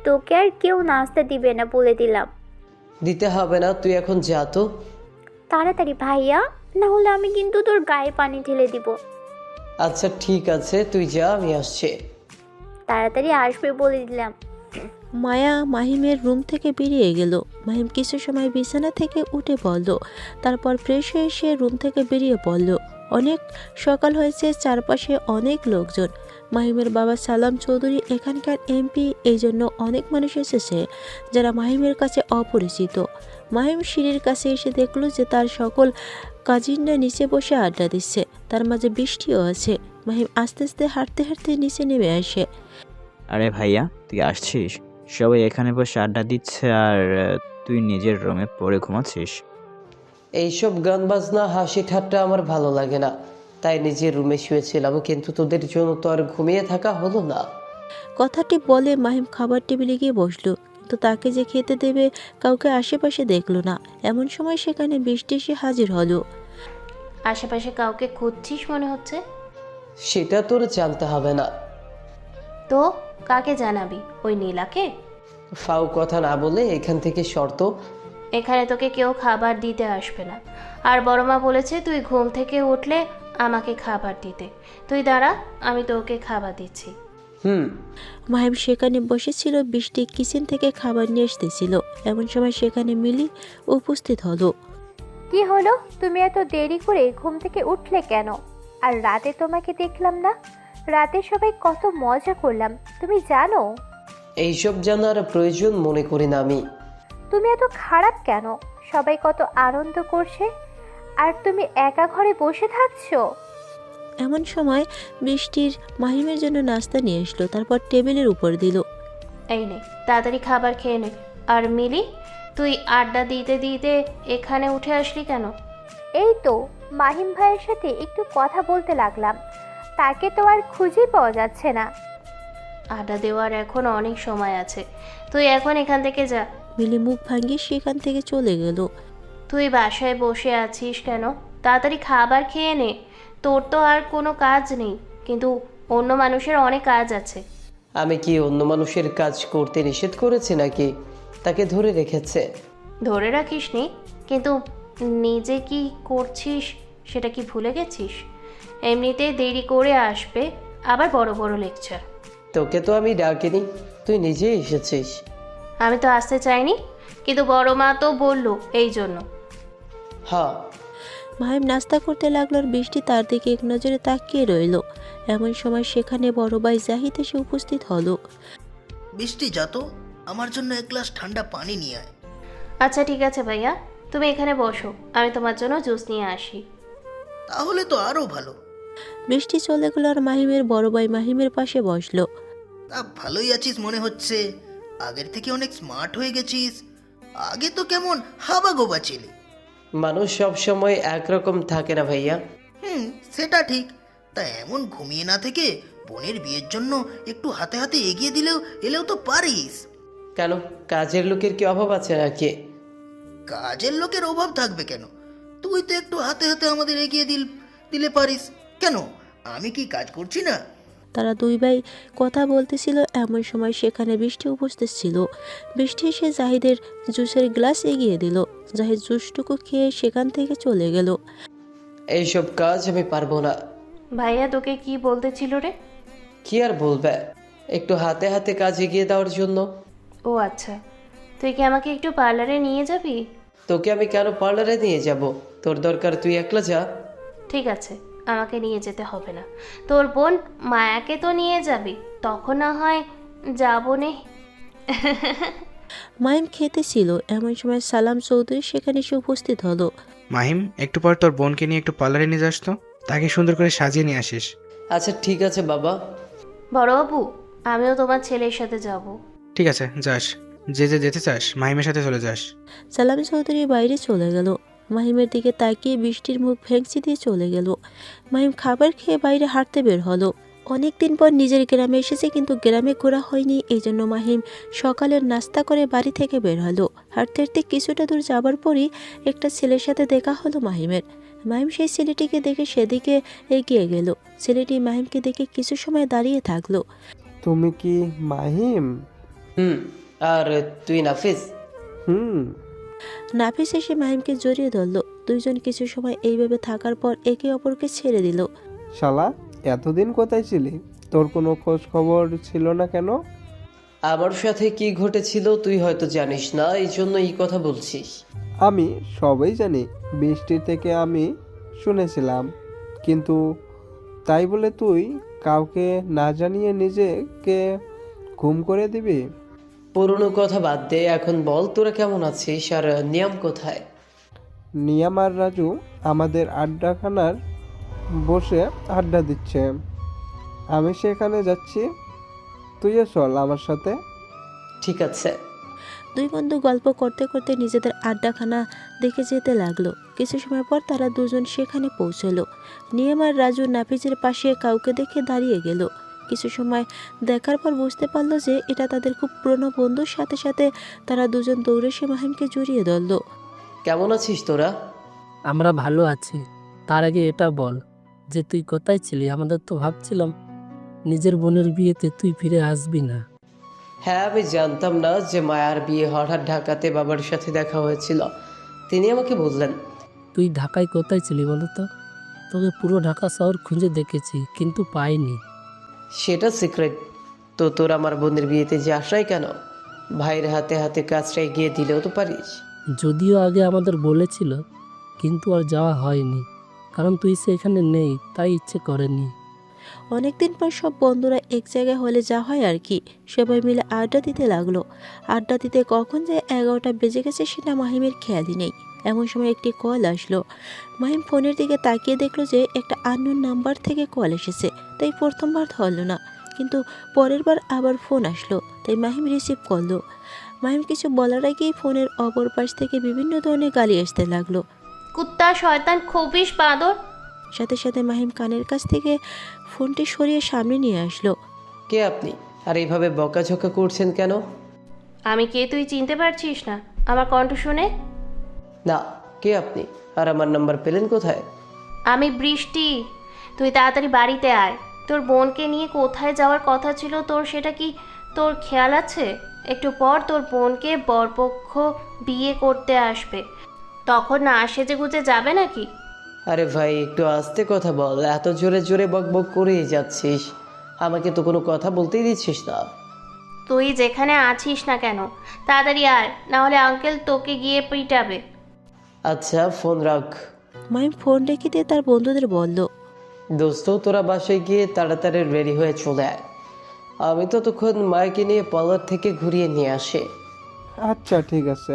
তোকে আর কেউ নাস্তা দিবে না, বলে দিলাম। দিতে হবে না, তুই এখন যা তো। তাড়াতাড়ি ভাইয়া, না হলে আমি কিন্তু তোর গায়ে পানি ঢেলে দিব। আচ্ছা ঠিক আছে, তুই যা, আমি আসছি। তাড়াতাড়ি আসবে বলে দিলাম। মায়া মাহিমের রুম থেকে বেরিয়ে গেল। মাহিম কিছু সময় বিছানা থেকে উঠে পড়ল, তারপর ফ্রেশ হয়ে সে রুম থেকে বেরিয়ে পড়ল। অনেক সকাল হয়েছে, চারপাশে অনেক লোকজন। মাহিমের বাবা সালাম চৌধুরী এখানকার এমপি, এই জন্য অনেক মানুষ এসেছে যারা মাহিমের কাছে অপরিচিত। মাহিম সিঁড়ির কাছে এসে দেখল যে তার সকল কাজিনরা নিচে বসে আড্ডা দিচ্ছে, তার মাঝে বৃষ্টিও আছে। মাহিম আস্তে আস্তে হাঁটতে হাঁটতে নিচে নেমে আসে। আরে ভাইয়া, তুই আসছিস? সবাই এখানে বসে আড্ডা দিচ্ছে আর তুই নিজের রুমে পড়ে ঘুমাচ্ছিস। এইসব গান বাজনা হাসি ঠাট্টা আমার ভালো লাগে না, তাই নিজের রুমে শুয়েছিলাম, কিন্তু তোদের জন্য তো আর ঘুমিয়ে থাকা হলো না। কথাটি বলে মাহিম খাবার টেবিলে গিয়ে বসলো, কিন্তু তাকে যে খেতে দেবে কাউকে আশেপাশে দেখলো না। এমন সময় সেখানে বৃষ্টি এসে হাজির হলো। আশেপাশে কাউকে খুঁজছিস মনে হচ্ছে। সেটা তোর জানতে হবে না। তো কাকে জানাবি? ওই নীলাকে? ফাও কথা না বলে এখান থেকে শর্ত। এখানে তোকে কেউ খাবার দিতে আসবে না। আর বড় মা বলেছে তুই ঘুম থেকে উঠলে আমাকে খাবার দিতে। তুই দাঁড়া, আমি তোকে খাবার দিচ্ছি। মাহিম সেখানে বসেছিল, বৃষ্টি কিচেন থেকে খাবার নিয়ে আসতেছিল। এমন সময় সেখানে মিলি উপস্থিত হলো। কি হলো, তুমি এত দেরি করে ঘুম থেকে উঠলে কেন? আর রাতে তোমাকে দেখলাম না। রাতে সবাই কত মজা করলাম, তুমি জানো? এইসব জানার প্রয়োজন মনে করি না আমি। তুমি এত খারাপ কেন? সবাই কত আনন্দ করছে আর তুমি একা ঘরে বসে থাকছো। এমন সময় বৃষ্টির মাহিমের জন্য নাস্তা নিয়ে আসলো, তারপর টেবিলের উপর দিল। এই নে, তাড়াতাড়ি খাবার খেয়ে নে। আর মিলি, তুই আড্ডা দিতে দিতে এখানে উঠে আসলি কেন? এই তো মাহিম ভাইয়ের সাথে একটু কথা বলতে লাগলাম, তাকে তো আর খুঁজেই পাওয়া যাচ্ছে না। আড্ডা দেওয়ার এখন অনেক সময় আছে, তুই এখন এখান থেকে যা। মিলি মুখ ভাঙিয়ে সেখান থেকে চলে গেল। তুই বাসায় বসে আছিস কেন? তাড়াতাড়ি খাবার খেয়ে নে। তোর তো আর কোনো কাজ নেই, কিন্তু অন্য মানুষের অনেক কাজ আছে। আমি কি অন্য মানুষের কাজ করতে নিষেধ করেছি নাকি? তাকে ধরে রেখেছে। ধরে রাখিস নি, কিন্তু নিজে কি করছিস সেটা কি ভুলে গেছিস? এমনিতে দেরি করে আসবে, আবার বড় বড় লেকচার। তোকে তো আমি ডাকিনি, তুই নিজেই এসেছিস। আমি তো আসতে চাইনি, কিন্তু বড় মা তো বললো এই জন্য। হ্যাঁ। মাহিম নাস্তা করতে লাগলো আর বৃষ্টি তার দিকে এক নজরে তাকিয়ে রইল। এমন সময় সেখানে বড় ভাই জাহিদ এসে উপস্থিত হলো। বৃষ্টি, যা তো আমার জন্য এক গ্লাস ঠান্ডা পানি নিয়ে আয়। আচ্ছা ঠিক আছে ভাইয়া, তুমি এখানে বসো, আমি তোমার জন্য জুস নিয়ে আসি। তাহলে তো আরো ভালো। বৃষ্টি চলে গেল আর মাহিমের বড় ভাই মাহিমের পাশে বসলো। তা ভালোই আছিস মনে হচ্ছে, আগের থেকে অনেক স্মার্ট হয়ে গেছিস। আগে তো কেমন হাবা গোবা ছিলি। মানুষ সব সময় একরকম থাকে না ভাইয়া। সেটা ঠিক। তা এমন ঘুমিয়ে না থেকে বোনের বিয়ের জন্য একটু হাতে হাতে এগিয়ে এলেও তো পারিস। কেন, কাজের লোকের কি অভাব আছে নাকি? কাজের লোকের অভাব থাকবে কেন? তুই তো একটু হাতে হাতে আমাদের এগিয়ে দিলে পারিস। কেন, আমি কি কাজ করছি না? তারা দুই ভাই কথা বলতেছিল, এমন সময় সেখানে বৃষ্টি উপস্থিত ছিল। বৃষ্টি এসে জাহিদের জুসের গ্লাস এগিয়ে দিল। জাহিদ জুসটুকু খেয়ে সেখান থেকে চলে গেল। এইসব কাজ আমি পারবো না। ভাইয়া তোকে কি বলতেছিল রে? কি আর বলবে, একটু হাতে হাতে কাজ এগিয়ে দেওয়ার জন্য। ও আচ্ছা, তুই কি আমাকে একটু পার্লারে নিয়ে যাবি? তোকে আমি কেন পার্লারে নিয়ে যাব? তোর দরকার তুই একলা যা। ঠিক আছে, আমাকে নিয়ে যেতে হবে না। তোর বোন মায়াকে তো নিয়ে যাবি, তখন না হয় যাবো নে। মাহিম খেতে ছিল, এমন সময় সালাম চৌধুরী সেখানে এসে উপস্থিত হলো। মাহিম, একটু পর তোর বোনকে নিয়ে একটু পার্লারে নিয়ে যাস তো, তাকে সুন্দর করে সাজিয়ে নিয়ে আসিস। আচ্ছা ঠিক আছে বাবা। বড়বাবু, আমিও তোমার ছেলের সাথে যাব। ঠিক আছে, যাস। যেতে চাস মাহিমের সাথে চলে যাস। সালাম চৌধুরী বাইরে চলে গেল। মাহিমের দিকে তাকিয়ে বৃষ্টির মুখ ভেঙচি দিয়ে চলে গেল। মাহিম খাবার খেয়ে বাইরে হাঁটতে বের হলো। অনেকদিন পর নিজের গ্রামে এসেছে, কিন্তু গ্রামে ঘোরা হয়নি, এই জন্য মাহিম সকালের নাস্তা করে বাড়ি থেকে বের হলো। হাঁটতে হাঁটতে কিছুটা দূর যাবার পরই একটা ছেলের সাথে দেখা হলো মাহিমের। মাহিম সেই ছেলেটিকে দেখে সেদিকে এগিয়ে গেল। ছেলেটি মাহিমকে দেখে কিছু সময় দাঁড়িয়ে থাকলো। তুমি কি মাহিম? আর তুই নাফিস? নাফিস এসে মাহিমকে জড়িয়ে ধরলো। দুইজন কিছু সময় এইভাবে থাকার পর একে অপরকে ছেড়ে দিল। শালা, এতদিন কোথায় ছিলি? তোর কোনো খোঁজ খবর ছিল না কেন? আমার সাথে কি ঘটেছিল তুই হয়তো জানিস না, এই জন্য এই কথা বলছিস। আমি সবই জানি, বৃষ্টি থেকে আমি শুনেছিলাম, কিন্তু তাই বলে তুই কাউকে না জানিয়ে নিজেকে ঘুম করে দিবি? পুরনো কথা বাদ দে, এখন বল তোরা কেমন আছিস আর নিয়াম কোথায়? নিয়াম আর রাজু আমাদের আড্ডাখানার বসে আড্ডা দিচ্ছে। আমি সেখানে যাচ্ছি, তুইও চল আমার সাথে। ঠিক আছে। দুই বন্ধু গল্প করতে করতে নিজেদের আড্ডাখানা দেখে যেতে লাগলো। কিছু সময় পর তারা দুজন সেখানে পৌঁছলো। নিয়ম আর রাজু নাফিজের পাশে কাউকে দেখে দাঁড়িয়ে গেল। কিছু সময় দেখার পর বুঝতে পারলো যে এটা তাদের খুব পুরনো বন্ধুর। সাথে সাথে তারা দুজন দৌড়ে সে মাহিমকে জড়িয়ে ধরলো। কেমন আছিস তোরা? আমরা ভালো আছি। তার আগে এটা বল যে তুই কোথায় ছিলি? আমাদের তো ভাবছিলাম নিজের বোনের বিয়েতে তুই ফিরে আসবি না। হ্যাঁ, আমি জানতাম না যে মায়ার বিয়ে হঠাৎ ঢাকাতে বাবার সাথে দেখা হয়েছিল। তিনি আমাকে বললেন। তুই ঢাকায় কোথায় ছিলি বলো তো? তোকে পুরো ঢাকা শহর খুঁজে দেখেছি কিন্তু পাইনি। সেটা সিক্রেট। তো তোর আমার বোনের বিয়েতে যে আসাই কেন? ভাইয়ের হাতে হাতে কাজটা এগিয়ে দিলেও তো পারিস। যদিও আগে আমাদের বলেছিল, কিন্তু আর যাওয়া হয়নি, কারণ তুই সেখানে নেই, তাই ইচ্ছে করেনি। অনেকদিন পর সব বন্ধুরা এক জায়গায় হলে যা হয় আর কি, সবাই মিলে আড্ডা দিতে লাগলো। আড্ডা দিতে কখন যে 11টা বেজে গেছে সেটা মাহিমের খেয়ালই নেই। এমন সময় একটি কল আসলো। মাহিম ফোনের দিকে তাকিয়ে দেখলো যে একটা আননোন নাম্বার থেকে কল এসেছে। তাই প্রথমবার ধরলো না, কিন্তু পরের বার আবার ফোন আসলো, তাই মাহিম রিসিভ করলো। মাহিম কিছু বলার আগেই ফোনের অপর পাশ থেকে বিভিন্ন ধরনের গালি আসতে লাগলো। কুত্তা, শয়তান, খবিশ, বাঁদর। সাথে সাথে মাহিম কানের কাছ থেকে ফোনটি সরিয়ে সামনে নিয়ে আসলো। কে আপনি? আর এইভাবে বকাঝকা করছেন কেন? আমি কে তুই চিনতে পারছিস না আমার কণ্ঠ শুনে? না, কে আপনি? আর আমার নাম্বার পেলেন কোথায়? আমি বৃষ্টি। তুই তাড়াতাড়ি বাড়িতে আয়। তোর বোনকে নিয়ে কোথায় যাওয়ার কথা ছিল তোর, সেটা কি তোর খেয়াল আছে? একটু পর তোর বোনকে বরপক্ষ বিয়ে করতে আসবে, তখন না সেজে গুজে যাবে নাকি? আরে ভাই, একটু আস্তে কথা বল। এত জোরে জোরে বক বক করেই যাচ্ছিস, আমাকে তো কোনো কথা বলতেই দিচ্ছিস না। তুই যেখানে আছিস না কেন তাড়াতাড়ি আয়, নাহলে আঙ্কেল তোকে গিয়ে পিটাবে। আচ্ছা, ফোন রাখ। মাহিম ফোন রেখে দিয়ে তার বন্ধুদের বলল, দোস্ত, তোরা বাসায় গিয়ে তাড়াতাড়ি রেডি হয়ে চলে আয়। আমি ততক্ষণ মায়াকে নিয়ে পার্লার থেকে ঘুরিয়ে নিয়ে আসি। আচ্ছা ঠিক আছে।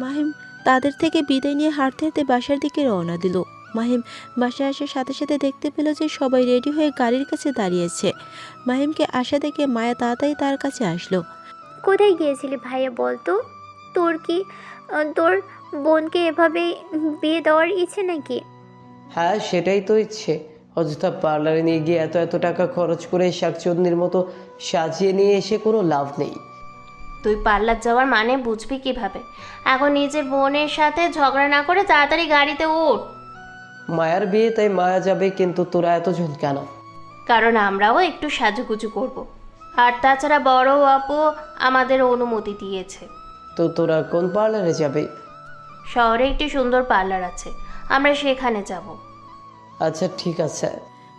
মাহিম তাদের থেকে বিদায় নিয়ে হাঁটতে হাঁটতে বাসার দিকে রওনা দিল। মাহিম বাসায় আসার সাথে সাথে দেখতে পেল যে সবাই রেডি হয়ে গাড়ির কাছে দাঁড়িয়েছে। মাহিমকে আসা দেখে মায়া তাড়াতাড়ি তার কাছে আসলো। কোথায় গিয়েছিলি ভাইয়া বলতো? তোর কি তোর বোনকে এভাবে বিয়ে দেওয়ার ইচ্ছে নাকি? হ্যাঁ, সেটাই তো ইচ্ছে। অযথা পার্লারে নিয়ে গিয়ে এত এত টাকা খরচ করে শাকচুন্নির মতো সাজিয়ে নিয়ে এসে কোনো লাভ নেই। তুই পার্লার যাওয়ার মানে বুঝবি কিভাবে? এখন নিজের বোনের সাথে ঝগড়া না করে তাড়াতাড়ি গাড়িতে উঠ। মায়ার বিয়ে, তাই মায়া যাবে, কিন্তু তোরা এতজন কেন? কারণ আমরাও একটু সাজুগুজু করব, আর তাছাড়া বড় আপু আমাদের অনুমতি দিয়েছে। তো তোরা কোন পার্লারে যাবে? শহরে একটি সুন্দর পার্লার আছে, আমরা সেখানে যাব। আচ্ছা ঠিক আছে।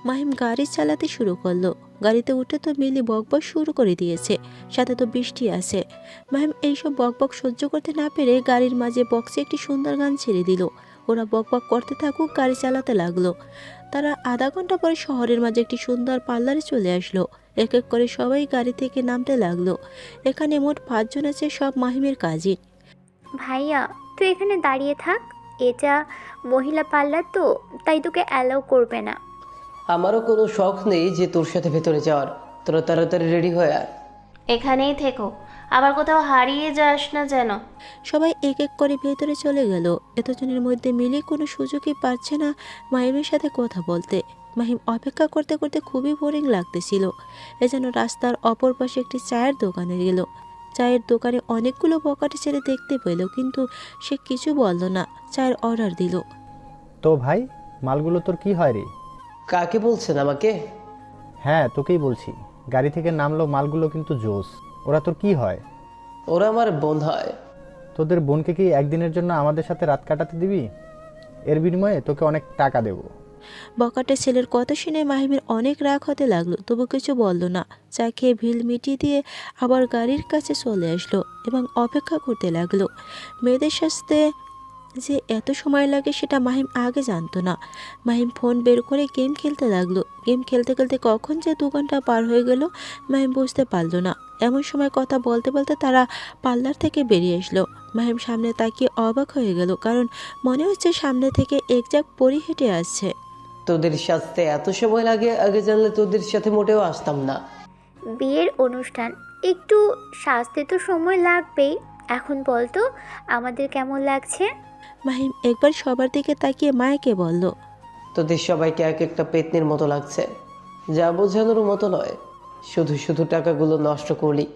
মাহিম গাড়ি চালাতে শুরু করলো। গাড়িতে উঠে তো মিলি বকবক শুরু করে দিয়েছে, সাথে তো বৃষ্টি আছে। মাহিম এইসব বকবক সহ্য করতে না পেরে গাড়ির মাঝে বক্সে একটি সুন্দর গান ছেড়ে দিল। ওরা বকবক করতে থাকুক, গাড়ি চালাতে লাগলো। তারা আধা ঘন্টা পরে শহরের মাঝে একটি সুন্দর পার্লারে চলে আসলো। এক এক করে সবাই গাড়ি থেকে নামতে লাগলো। এখানে মোট 5 জন আছে, সব মাহিমের কাজিন। ভাইয়া তুই এখানে দাঁড়িয়ে থাক, এটা মহিলা পার্লার তো, তাই তোকে অ্যালাউ করবে না। আমারও কোনো শখ নেই যে তোর সাথে ভেতরে যাওয়ার। তোরা তাড়াতাড়ি রেডি হয়ে আয়। এখানেই থেকো, আবার কোথাও হারিয়ে যাস না যেন। সবাই এক এক করে ভেতরে চলে গেল। এতজনের মধ্যে মিলে কোনো সুযোগই পাচ্ছে না মাহিমের সাথে কথা বলতে। মাহিম অপেক্ষা করতে করতে খুবই বোরিং লাগতেছিল। এজন্য রাস্তার অপর পাশে একটি চায়ের দোকানে গেল। চায়ের দোকানে অনেকগুলো বকাটে ছেলে দেখতে পেল, কিন্তু সে কিছু বলল না, চায়ের অর্ডার দিল। তো ভাই, মালগুলো তোর কি হয় রে? কাকে বলছেন? আমাকে? হ্যাঁ, তোকেই বলছি। গাড়ি থেকে নামলো মালগুলো কিন্তু জোস। ওরা তোর কি হয়? ওরা আমার বোন হয়। তোদের বোনকে কি একদিনের জন্য আমাদের সাথে রাত কাটাতে দিবি? এর বিনিময়ে তোকে অনেক টাকা দেব। বকাটে ছেলের কথা শুনে মাহিমের অনেক রাগ হতে লাগলো, তবু কিছু বলল না। চা খেয়ে ভিল মিটিয়ে দিয়ে আবার গাড়ির কাছে চলে আসলো এবং অপেক্ষা করতে লাগলো। মেয়েদের সাথে যে এত সময় লাগে সেটা মাহিম আগে জানতো না। মাহিম ফোন বের করে গেম খেলতে লাগলো। গেম খেলতে খেলতে কখন যে 2 ঘন্টা পার হয়ে গেল মাহিম বুঝতে পারলো না। এমন সময় কথা বলতে বলতে তারা পার্লার থেকে বেরিয়ে আসলো। মাহিম সামনে তাকিয়ে অবাক হয়ে গেল, কারণ মনে হচ্ছে সামনে থেকে এক ঝাঁক পরী হেঁটে আসছে। তোদের সাজতে এত সময় লাগে, আগে জানলে তোদের সাথে মোটেও আসতাম না। বিয়ের অনুষ্ঠান, একটু সাজতে তো সময় লাগবেই। এখন বল তো আমাদের কেমন লাগছে? মাহিম একবার সবার দিকে তাকিয়ে মায়াকে বলল, তোদের সবাইকে এক একটা পেতনির মতো লাগছে, যা বোঝানোর মতো নয়। শুধু শুধু টাকাগুলো নষ্ট করলি।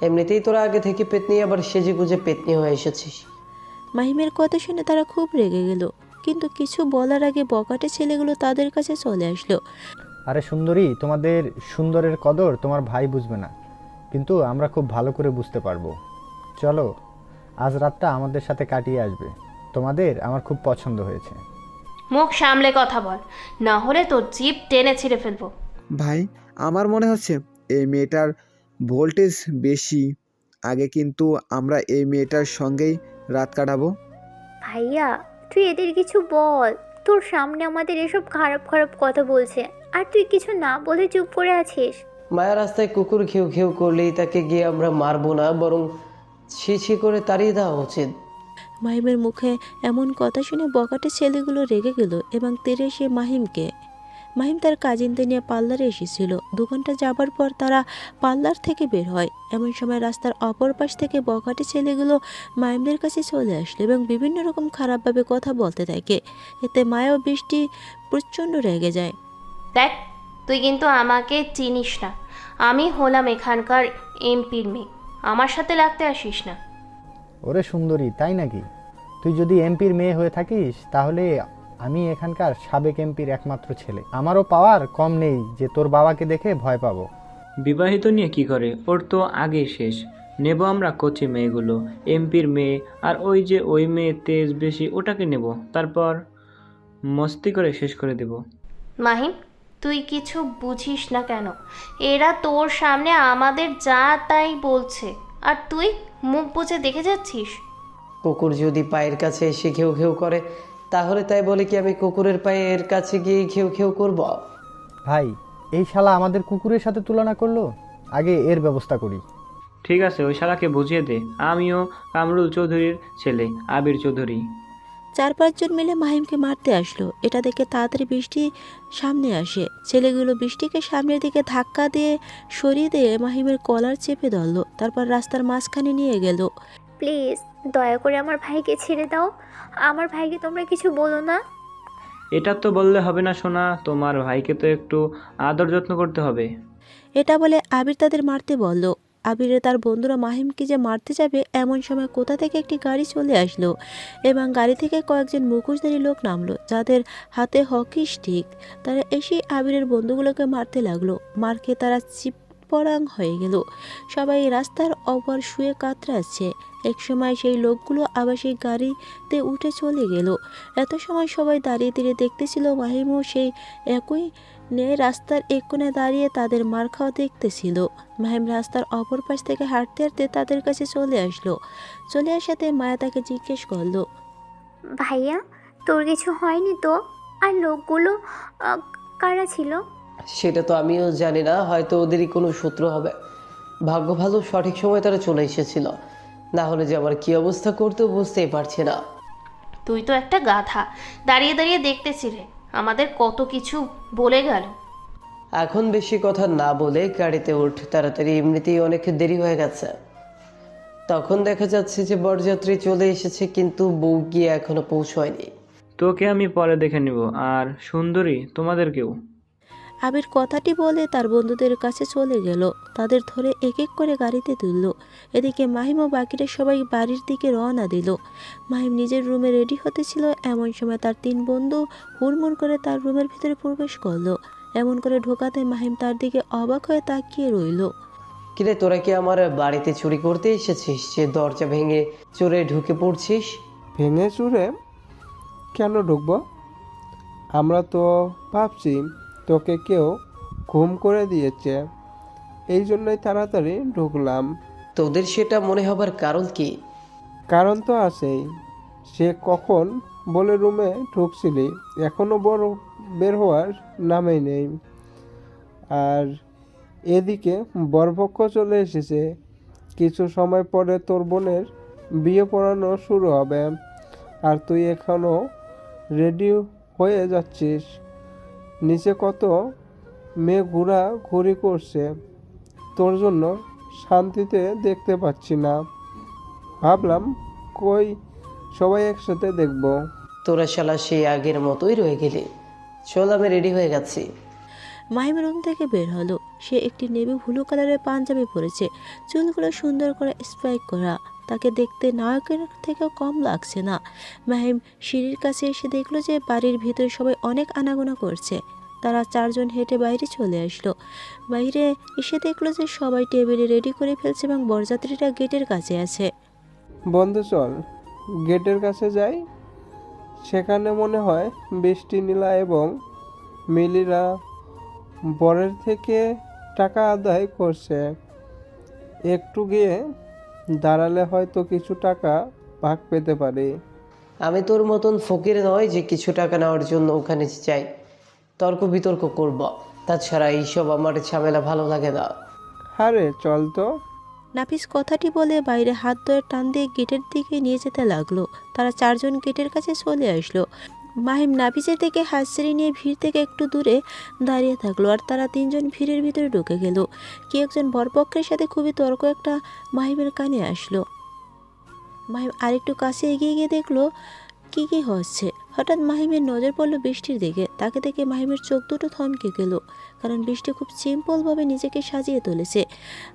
এমনিতেই তোরা আগে থেকে পেতনি, আবার সেজে গুজে পেতনি হয়ে এসেছিস। মাহিমের কথা শুনে তারা খুব রেগে গেল, কিন্তু কিছু বলার আগে বকাটে ছেলেগুলো তাদের কাছে চলে আসলো। আরে সুন্দরী, তোমাদের সুন্দরের কদর তোমার ভাই বুঝবে না, কিন্তু আমরা খুব ভালো করে বুঝতে পারবো। চলো, আজ রাতটা আমাদের সাথে কাটিয়ে আসবে। তোমাদের আমার খুব পছন্দ হয়েছে। মুখ সামলে কথা বল, না হলে তোর জিভ টেনে ছিঁড়ে ফেলবো। ভাই, আমার মনে হচ্ছে এই মেয়েটার ভোল্টেজ বেশি। আগে কিন্তু আমরা এই মেয়েটার সঙ্গেই রাত কাটাবো। ভাইয়া তুই এদের কিছু বল, তোর সামনে আমাদের এসব খারাপ খারাপ কথা বলছে আর তুই কিছু না বলে চুপ করে আছিস। মায়া রাস্তায় কুকুর ঘেউ ঘেউ করলেই তাকে গিয়ে আমরা মারবো না, বরং ছি ছি করে তাড়িয়ে দেওয়া উচিত। মাহিমের মুখে এমন কথা শুনে বকাটে ছেলেগুলো রেগে গেল এবং তেড়ে এসে মাহিম তার কাজিনদের নিয়ে পার্লারে এসেছিল। 2 ঘন্টা যাবার পর তারা পার্লার থেকে বের হয়। এমন সময় রাস্তার অপর পাশ থেকে বকাটে ছেলেগুলো মাহিমদের কাছে চলে আসলো এবং বিভিন্ন রকম খারাপভাবে কথা বলতে থাকে। এতে মায়া ও বৃষ্টি প্রচণ্ড রেগে যায়। দেখ, তুই কিন্তু আমাকে চিনিস না। আমি হলাম এখানকার এমপির মেয়ে, আমার সাথে লাগতে আসিস না। ওরে সুন্দরী, তাই নাকি? তুই যদি এমপির মেয়ে হয়ে থাকিস তাহলে আমি এখানকার সাবেক এমপির একমাত্র ছেলে। আমারও পাওয়ার কম নেই যে তোর বাবাকে দেখে ভয় পাবো। বিবাহিত নিয়ে কি করে, ওর তো আগেই শেষ। নেব আমরা কচি মেয়েগুলো, এমপির মেয়ে, আর ওই মেয়ে তেজ বেশি, ওটাকে নেব, তারপর মস্তি করে শেষ করে দেব। মাহিম, তুই কিছু বুঝিস না কেন? এরা তোর সামনে আমাদের যা তাই বলছে, আর তুই মুখ বুজে দেখে যাচ্ছিস। কুকুর যদি পায়ের কাছে এসে ঘেউ ঘেউ করে, তাহলে তাই বলে কি আমি কুকুরের পায়ের কাছে গিয়ে ঘেউ ঘেউ করব? ভাই, এই শালা আমাদের কুকুরের সাথে তুলনা করলো, আগে এর ব্যবস্থা করি। ঠিক আছে, ওই শালাকে বুঝিয়ে দে। আমিও কামরুল চৌধুরীর ছেলে, আবির চৌধুরী। 4-5 জন মিলে মাহিমকে মারতে আসলো। এটা দেখে তাড়াতাড়ি বৃষ্টি সামনে আসে। ছেলেগুলো বৃষ্টিকে সামনের দিকে ধাক্কা দিয়ে সরিয়ে দিয়ে মাহিমের কলার চেপে ধরলো, তারপর রাস্তার মাঝখানে নিয়ে গেল। প্লিজ দয়া করে আমার ভাইকে ছেড়ে দাও, আমার ভাইকে তোমরা কিছু বলো না। এটা তো বললে হবে না সোনা, তোমার ভাইকে তো একটু আদর যত্ন করতে হবে। এটা বলে আবির তাদের মারতে বলল। আবিরে তার বন্ধুরা মাহিমকে যে মারতে যাবে এমন সময় কোথা থেকে একটি গাড়ি চলে আসলো এবং গাড়ি থেকে কয়েকজন মুখোশধারী লোক নামলো, যাদের হাতে হকি স্টিক। তারা এসে আবিরের বন্ধুগুলোকে মারতে লাগলো। মার খেয়ে তারা চিৎপরাং হয়ে গেল। সবাই রাস্তার ওপর শুয়ে কাতরাচ্ছে। এক সময় সেই লোকগুলো আবার সেই গাড়িতে উঠে চলে গেল। এত সময় সবাই দাঁড়িয়ে দাঁড়িয়ে দেখতেছিল। মাহিমও সেই একই রাস্তার এক কোণে দাঁড়িয়ে তাদের মার খাওয়া দেখতেছিল। মাহিম রাস্তার অপর পাশ থেকে হাঁটতে হাঁটতে তাদের কাছে চলে আসলো। চলে আসাতে মায়া তাকে জিজ্ঞেস করলো, ভাইয়া তোর কিছু হয়নি তো? আর লোকগুলো কারা ছিল? সেটা তো আমিও জানি না, হয়তো ওদেরই কোনো সূত্র হবে। ভাগ্য ভালো সঠিক সময় তারা চলে এসেছিল, না হলে যে আমার কি অবস্থা করতে বুঝতেই পারছি না। তুই তো একটা গাধা, দাঁড়িয়ে দাঁড়িয়ে দেখতেছিলে, আমাদের কত কিছু বলে গেল। এখন বেশি কথা না বলে গাড়িতে উঠ তাড়াতাড়ি, এমনিতেই অনেক দেরি হয়ে গেছে। তখন দেখা যাচ্ছে যে বরযাত্রী চলে এসেছে, কিন্তু বউ গিয়ে এখনো পৌঁছয়নি। তোকে আমি পরে দেখে নিব, আর সুন্দরী তোমাদেরকেও। আবির কথাটি বলে তার বন্ধুদের কাছে চলে গেল। তাদের ধরে এক এক করে গাড়িতে তুলল। এদিকে মাহিম ও বাকিরা সবাই বাড়ির দিকে রওনা দিল। মাহিম নিজের রুমে রেডি হতেছিল, এমন সময় তার 3 বন্ধু হুড়মুড় করে তার রুমের ভিতরে প্রবেশ করলো। এমন করে ঢোকাতে মাহিম তার দিকে অবাক হয়ে তাকিয়ে রইল। কিরে, তোরা কি আমার বাড়িতে চুরি করতে এসেছিস যে দরজা ভেঙে চোরে ঢুকে পড়ছিস? ভেঙে চুরে কেন ঢুকবো? আমরা তো ভাবছি তোকে কেউ ঘুম করে দিয়েছে, এই জন্যই তাড়াতাড়ি ঢুকলাম। তোদের সেটা মনে হবার কারণ কি? কারণ তো আছেই, সে কখন বলে রুমে ঢুকছিলি, এখনো বের হওয়ার নামেই নেই। আর এদিকে বরপক্ষ চলে এসেছে, কিছু সময় পরে তোর বোনের বিয়ে পড়ানো শুরু হবে, আর তুই এখনো রেডি হয়ে যাচ্ছিস। নিচে কত মেয়ে ঘোরাঘুরি করছে, তোর জন্য শান্তিতে দেখতে পাচ্ছি না। ভাবলাম কই সবাই একসাথে দেখব। তোরা শালা সেই আগের মতোই রয়ে গেলি। চল, আমি রেডি হয়ে গেছি। মাহিম রুম থেকে বের হলো। সে একটি নেভি ব্লু কালারের পাঞ্জাবি পরেছে, চুলগুলো সুন্দর করে স্পাইক করা। তাকে দেখতে নায়কের থেকেও কম লাগছে না। মাহিম সিঁড়ির কাছে এসে দেখলো যে বাড়ির ভিতরে সবাই অনেক আনাগোনা করছে। তারা চারজন হেঁটে বাইরে চলে আসলো। বাইরে এসে দেখলো যে সবাই টেবিলে রেডি করে ফেলছে এবং বরযাত্রীরা গেটের কাছে আছে। বন্ধু চল গেটের কাছে যাই। সেখানে মনে হয় বৃষ্টি, নীলা এবং মিলিরা বরের থেকে টাকা আদায় করছে। একটু গিয়ে দাঁড়ালে হয়তো কিছু টাকা ভাগ পেতে পারি। আমি তোর মতন ফকির নয় যে কিছু টাকা নেওয়ার জন্য ওখানে যাই, তর্ক বিতর্ক করব। তাছাড়া এইসব আমার ঝামেলা ভালো লাগে না। আরে চল তো। নাফিস কথাটি বলে বাইরে হাত ধরে টান দিয়ে গেটের দিকে নিয়ে যেতে লাগলো। তারা চারজন গেটের কাছে চলে আসলো। মাহিম নাফিসের থেকে হাত ছেড়ে নিয়ে ভিড় থেকে একটু দূরে দাঁড়িয়ে থাকলো, আর তারা তিনজন ভিড়ের ভিতরে ঢুকে গেল। কি একজন বরপক্ষের সাথে খুবই তর্ক একটা মাহিমের কানে আসলো। মাহিম আরেকটু কাছে এগিয়ে গিয়ে দেখলো কি হচ্ছে। হঠাৎ মাহিমের নজর পড়লো বৃষ্টির দিকে। তাকে দেখে মাহিমের চোখ দুটো থমকে গেল, কারণ বৃষ্টি খুব সিম্পলভাবে নিজেকে সাজিয়ে তুলেছে।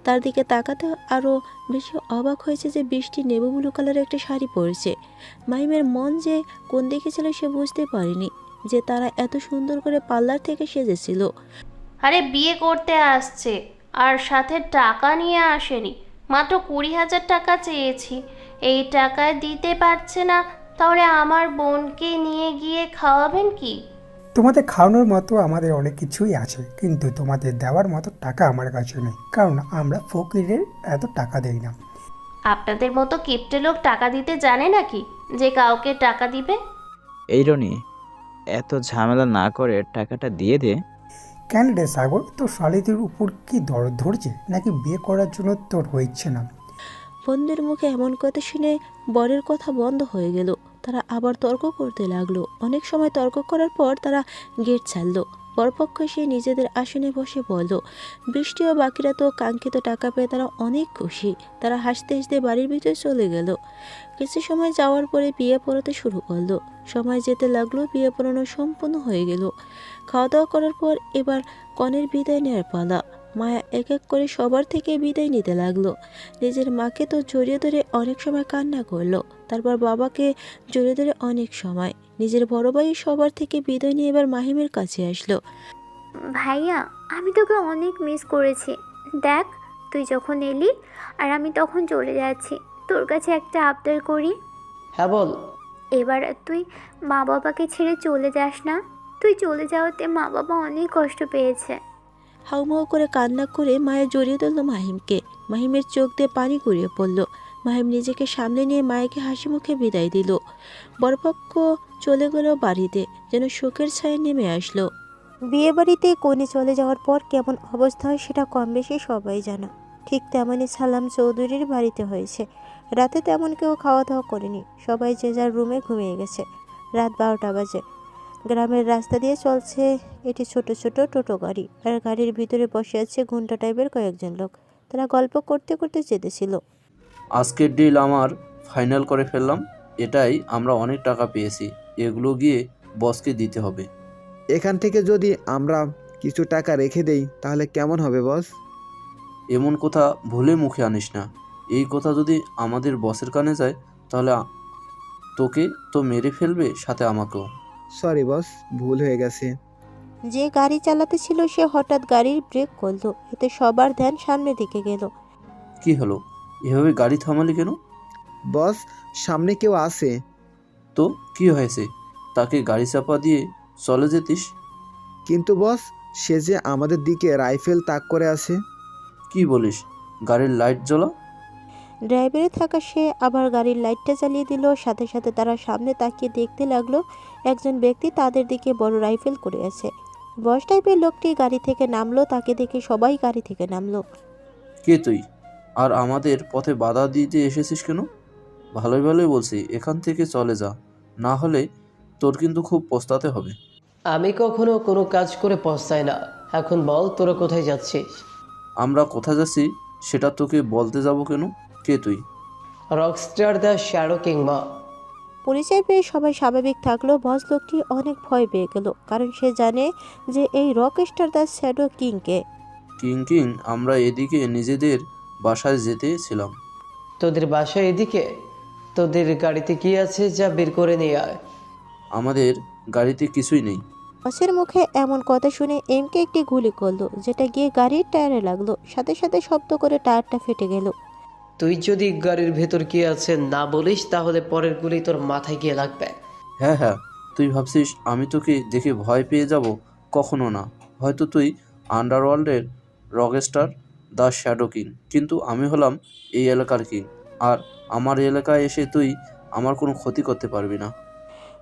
তার দিকে তাকাতে আরও বেশি অবাক হয়েছে যে বৃষ্টি নেভি ব্লু কালারের একটা শাড়ি পরেছে। মাহিমের মন যে কোন দিকে ছিল সে বুঝতে পারেনি যে তারা এত সুন্দর করে পার্লার থেকে সেজেছিল। আরে বিয়ে করতে আসছে আর সাথে টাকা নিয়ে আসেনি, মাত্র 20,000 টাকা চেয়েছি। এই টাকায় দিতে পারছে না, তাহলে আমার বোনকে নিয়ে গিয়ে খাওয়াবেন কি? তোমাদের খাওয়ানোর মতো আমাদের অনেক কিছুই আছে, কিন্তু তোমাদের দেওয়ার মতো টাকা আমার কাছে নেই, কারণ আমরা ফকিরের এত টাকা দেই না। আপনাদের মতো কিপটে লোক টাকা দিতে জানে নাকি যে কাউকে টাকা দিবে? এই রনি, এত ঝামেলা না করে টাকাটা দিয়ে দে। কেন রে সাগর, তোর শালিদের উপর কি দরদ ধরছে নাকি বিয়ে করার জন্য তোর হচ্ছে না? বন্ধুর মুখে এমন কথা শুনে বরের কথা বন্ধ হয়ে গেল। তারা আবার তর্ক করতে লাগলো। অনেক সময় তর্ক করার পর তারা গেট ছাড়লো। বরপক্ষ এসে নিজেদের আসনে বসে পড়ল। বৃষ্টি ও বাকিরা তো কাঙ্ক্ষিত টাকা পেয়ে তারা অনেক খুশি। তারা হাসতে হাসতে বাড়ির ভিতরে চলে গেল। কিছু সময় যাওয়ার পরে বিয়ে পড়াতে শুরু করলো। সময় যেতে লাগলো, বিয়ে পড়ানো সম্পূর্ণ হয়ে গেল। খাওয়া দাওয়া করার পর এবার কনের বিদায় নেওয়ার পালা। মায়া এক এক করে সবার থেকে বিদায় নিতে লাগলো। নিজের মাকে তো জড়িয়ে ধরে অনেক সময় কান্না করলো, তারপর বাবাকে জড়িয়ে ধরে অনেক সময়। নিজের বড় ভাই সবার থেকে বিদায় নিয়ে এবার মাহিমের কাছে আসলো। ভাইয়া, আমি তোকে অনেক মিস করেছি। দেখ, তুই যখন এলি আর আমি তখন চলে যাচ্ছি, তোর কাছে একটা আবদার করি। হ্যাঁ বল। এবার তুই মা বাবাকে ছেড়ে চলে যাস না। তুই চলে যাওয়াতে মা বাবা অনেক কষ্ট পেয়েছে। হাউমাউ করে কান্না করে মায়া জড়িয়ে ধরল মাহিমকে। মাহিমের চোখ দিয়ে পানি গড়িয়ে পড়ল। মাহিম নিজেকে সামনে নিয়ে মায়াকে হাসি মুখে বিদায় দিল। বরপক্ষ চলে গেল বাড়িতে, যেন শোকের ছায়া নেমে আসলো। বিয়ে বাড়িতে কনে চলে যাওয়ার পর কেমন অবস্থা হয় সেটা কম বেশি সবাই জানো। ঠিক তেমনই সালাম চৌধুরীর বাড়িতে হয়েছে। রাতে তেমন কেউ খাওয়া দাওয়া করেনি, সবাই যে যার রুমে ঘুমিয়ে গেছে। রাত 12টা বাজে। গ্রামের রাস্তা দিয়ে চলছে এটি ছোট ছোট টোটো গাড়ি, আর গাড়ির ভিতরে বসে আছে ঘন্টা টাইপের কয়েকজন লোক। তারা গল্প করতে করতে যেতেছিল। আজকের ডিল আমার ফাইনাল করে ফেললাম। এটাই আমরা অনেক টাকা পেয়েছি, এগুলো গিয়ে বসকে দিতে হবে। এখান থেকে যদি আমরা কিছু টাকা রেখে দেই তাহলে কেমন হবে বস? এমন কথা ভুলে মুখে আনিস না। এই কথা যদি আমাদের বসের কানে যায় তাহলে তোকে তো মেরে ফেলবে, সাথে আমাকেও। সরি বস, ভুল হয়ে গেছে। যে গাড়ি চালাতে ছিল সে হঠাৎ গাড়ির ব্রেক করলো। এতে সবার ধ্যান সামনের দিকে গেল। কি হলো, এভাবে গাড়ি থামালি কেন? বস, সামনে কেউ আছে। তো কি হয়েছে? তাকে গাড়ি চাপা দিয়ে চলে যেতিস। কিন্তু বস, সে যে আমাদের দিকে রাইফেল তাক করে আছে। কি বলিস? গাড়ির লাইট জ্বলা। ড্রাইভারে থাকা সে আবার গাড়ির লাইটটা জ্বালিয়ে দিল। সাথে সাথে তারা সামনে তাকিয়ে দেখতে লাগলো একজন ব্যক্তি তাদের দিকে বড় রাইফেল করে আছে। বস টাইপের লোকটি গাড়ি থেকে নামলো। তাকে দেখে সবাই গাড়ি থেকে নামলো। কে তুই? আর আমাদের পথে বাধা দিতে এসেছিস কেন? ভালোই ভালোই বলছি, এখান থেকে চলে যা, না হলে তোর কিন্তু খুব পস্তাতে হবে। আমি কখনো কোনো কাজ করে পস্তাই না। এখন বল তোরা কোথায় যাচ্ছিস? আমরা কোথায় যাচ্ছি সেটা তোকে বলতে যাব কেন? কে তুই? রকস্টার দ্য শ্যাডো কিং মা। পরিচয় পেয়ে সবাই স্বাভাবিক থাকলেও ভদ্রলোকটি অনেক ভয় পেয়ে গেল, কারণ সে জানে যে এই রকস্টার দ্য শ্যাডো কিংকে। কিং আমরা এদিকে নিজেদের বাসায় যেতেছিলাম। তোদের বাসায় এদিকে? তোদের গাড়িতে কি আছে যা বের করে নিয়ে আয়। আমাদের গাড়িতে কিছুই নেই। বসের মুখে এমন কথা শুনে এমকে একটি গুলি করলো, যেটা গিয়ে গাড়ির টায়ারে লাগলো। সাথে সাথে শব্দ করে টায়ারটা ফেটে গেল। তুই যদি গাড়ির ভেতর কি আছে না বলিস তাহলে পরের গুলি তোর মাথায় গিয়ে লাগবে। হ্যাঁ, তুই ভাবছিস আমি তোকে দেখে ভয় পেয়ে যাব? কখনো না। হয়তো তুই আন্ডারওয়ার্ল্ডের রকস্টার দ্য শ্যাডো কিং, কিন্তু আমি হলাম এই এলাকার কিং। আর আমার এলাকায় এসে তুই আমার কোনো ক্ষতি করতে পারবি না।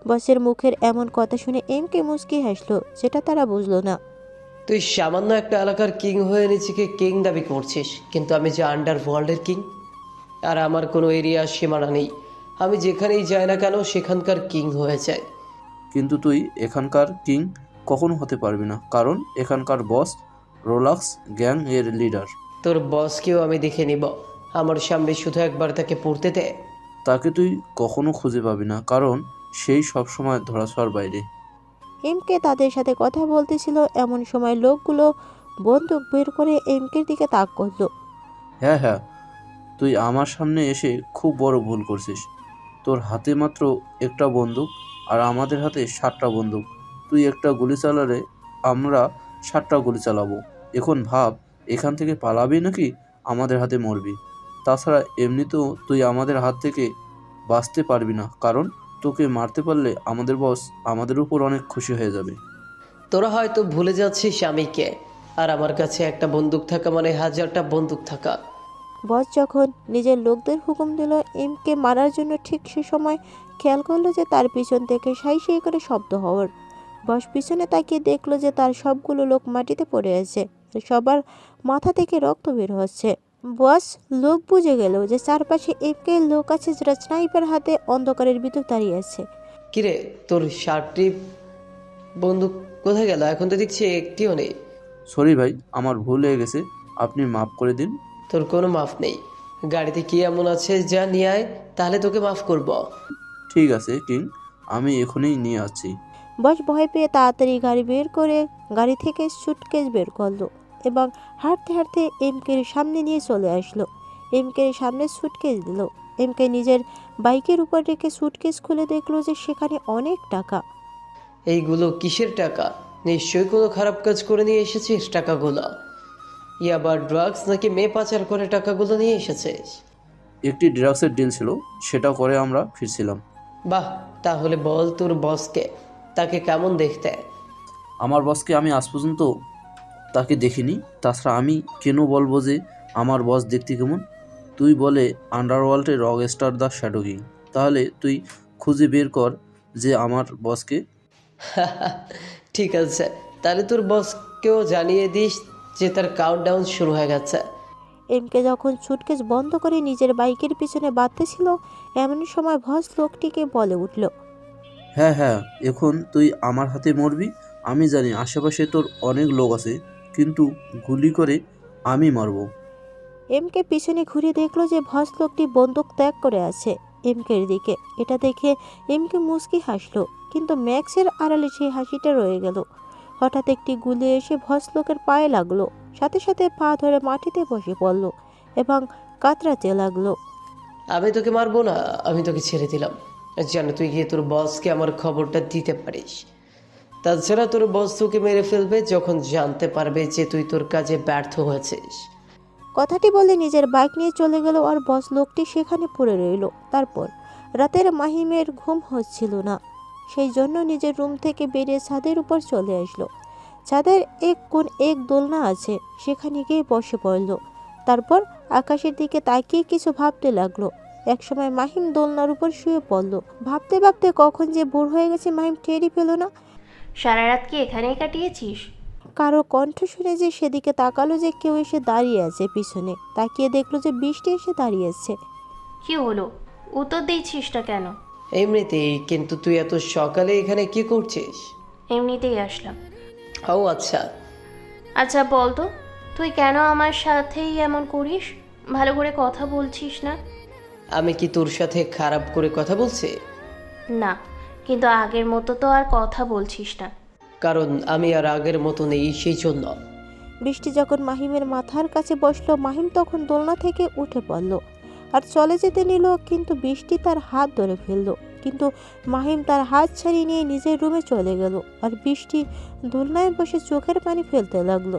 বসের মুখের এমন কথা শুনে এমকে মুচকি হাসলো, যেটা তারা বুঝলো না। তুই সামান্য একটা এলাকার কিং হয়ে নিজেকে কিং দাবি করছিস, কিন্তু আমি যে আন্ডারওয়ার্ল্ডের কিং। আর আমার কোনো এরিয়া সীমানা নেই। আমি যেখানেই যাই না কেন সেখানকার কিং হয়ে যায়। কিন্তু তুই এখানকার কিং কখনো হতে পারবি না, কারণ এখানকার বস রোলাক্স গ্যাং এর লিডার। তোর বসকেও আমি দেখে নিব। আমার সামনে শুধু একবার তাকে পড়তে দে। তাকে তুই কখনো খুঁজে পাবি না, কারণ সেই সবসময় ধরাছোঁয়ার বাইরে। এমকে তাদের সাথে কথা বলতেছিল, এমন সময় লোকগুলো বন্দুক বের করে এমকের দিকে তাক করলো। হ্যাঁ, তুই আমার সামনে এসে খুব বড় ভুল করছিস। তোর হাতে মাত্র একটা বন্দুক আর আমাদের হাতে 7টা বন্দুক। তুই একটা গুলি চালালে আমরা 7টা গুলি চালাবো। এখন ভাব, এখান থেকে পালাবি নাকি আমাদের হাতে মরবি? তাছাড়া এমনিতেও তুই আমাদের হাত থেকে বাঁচতে পারবি না, কারণ তোকে মারতে পারলে আমাদের বস আমাদের উপর অনেক খুশি হয়ে যাবে। তোরা হয়তো ভুলে যাচ্ছিস আমি কে। আর আমার কাছে একটা বন্দুক থাকা মানে 1000টা বন্দুক থাকা। বস যখন নিজের লোকদের হুকুম দিল এমকে মারার জন্য, ঠিক সে সময় খেয়াল করলো যে তার পিছন থেকে সাই সাই করে শব্দ হওয়ার। বস পিছনে তাকিয়ে দেখলো যে তার সবগুলো লোক মাটিতে পড়ে আছে, সবার মাথা থেকে রক্ত বের হচ্ছে। বস লোক বুঝে গেল যে চারপাশে এমকে লোক আছে, যারা স্নাইপার হাতে অন্ধকারের ভিতর দাঁড়িয়ে আছে। কিরে, তোর 7টি বন্দুক কোথায় গেল? এখন তো দেখছি একটিও নেই। সরি ভাই, আমার ভুল হয়ে গেছে, আপনি মাফ করে দিন। তোর কোনো মাফ নেই। গাড়িতে কি এমন আছে যা নিয়ে আয়, তাহলে তোকে মাফ করব। ঠিক আছে কিং, আমি এখনই নিয়ে আসছি। বস ভয় পেয়ে তাড়াতাড়ি গাড়ি বের করে গাড়ি থেকে সুটকেস বের করলো এবং হাঁটতে হাঁটতে এমকের সামনে নিয়ে চলে আসলো। এমকের সামনে সুটকেস দিল। এমকে নিজের বাইকের উপর রেখে সুটকেস খুলে দেখলো যে সেখানে অনেক টাকা। এইগুলো কিসের টাকা? নিশ্চয়ই কোনো খারাপ কাজ করে নিয়ে এসেছিস টাকাগুলো। ইয়াবা ড্রাগস নাকি মেয়ে পাচার করে টাকাগুলো নিয়ে এসেছিস? একটি ড্রাগসের ডিল ছিল, সেটা করে আমরা ফিরছিলাম। বাহ, তাহলে বল তোর বসকে, তাকে কেমন দেখতে? আমার বসকে আমি আজ পর্যন্ত তাকে দেখিনি। তাছাড়া আমি কেন বলবো যে আমার বস দেখতে কেমন? তুই বলে আন্ডারওয়ার্ল্ডের রকস্টার দ্য শ্যাডো কিং। তাহলে তুই খুঁজে বের কর যে আমার বসকে। ঠিক আছে, তাহলে তোর বসকেও জানিয়ে দিস যে তার কাউন্টডাউন শুরু হয়ে গেছে। এমকে যখন সুটকেস বন্ধ করে নিজের বাইকের পিছনে বাঁধতেছিল, এমন সময় ভস লোকটিকে বলে উঠল, হ্যাঁ, এখন তুই আমার হাতে মরবি। আমি জানি আশেপাশে তোর অনেক লোক আছে, কিন্তু গুলি করে আমি মারবো। এমকে পিছনে ঘুরে দেখলো যে ভস লোকটি বন্দুক ত্যাগ করে আছে এমকের দিকে। এটা দেখে এমকে মুচকি হাসলো, কিন্তু ম্যাক্সের আড়ালে সেই হাসিটা রয়ে গেল। হঠাৎ একটি গুলি এসে ভস লোকের পায়ে লাগলো, সাথে সাথে পা ধরে মাটিতে বসে পড়লো এবং কাতরাতে লাগলো। আমি তোকে মারবো না, আমি তোকে ছেড়ে দিলাম যেন তুই গিয়ে তোর বসকে আমার খবরটা দিতে পারিস। তাছাড়া তোর বস তোকে মেরে ফেলবে যখন জানতে পারবে যে তুই তোর কাজে ব্যর্থ হয়েছিস। কথাটি বলে নিজের বাইক নিয়ে চলে গেল, আর বস লোকটি সেখানে পড়ে রইল। তারপর রাতের মাহিমের ঘুম হচ্ছিল না, সেই জন্য নিজের রুম থেকে বেরিয়ে ছাদের উপর চলে আসলো। ছাদের এক দোলনা আছে, সেখানে গিয়ে বসে পড়ল। তারপর আকাশের দিকে তাকিয়ে কিছু ভাবতে লাগলো। একসময় মাহিম দোলনার উপর শুয়ে পড়ল। ভাবতে ভাবতে কখন যে ভোর হয়ে গেছে মাহিম টেরই পেল না। সারা রাত কি এখানেই কাটিয়েছিস? কারো কণ্ঠ শুনে যে সেদিকে তাকালো যে কেউ এসে দাঁড়িয়ে আছে পিছনে। তাকিয়ে দেখলো যে বৃষ্টি এসে দাঁড়িয়েছে। কি হলো, উত্তর দিচ্ছিস না কেন? এমনিতেই। কিন্তু তুই এত সকালে এখানে কি করছিস? এমনিতেই আসলাম। ও আচ্ছা। আচ্ছা বল তো, তুই কেন আমার সাথেই এমন করিস? ভালো করে কথা বলছিস না। আমি কি তোর সাথে খারাপ করে কথা বলছি? না, কিন্তু আগের মতো তো আর কথা বলছিস না। কারণ আমি আর আগের মতো নেই, সেই জন্য। বৃষ্টি যখন মাহিমের মাথার কাছে বসলো, মাহিম তখন দোলনা থেকে উঠে পড়ল আর চলে যেতে নিল, কিন্তু বৃষ্টি তার হাত ধরে ফেললো। কিন্তু মাহিম তার হাত ছাড়িয়ে নিয়ে নিজের রুমে চলে গেল আর বৃষ্টি দোলনায় বসে চোখের পানি ফেলতে লাগলো।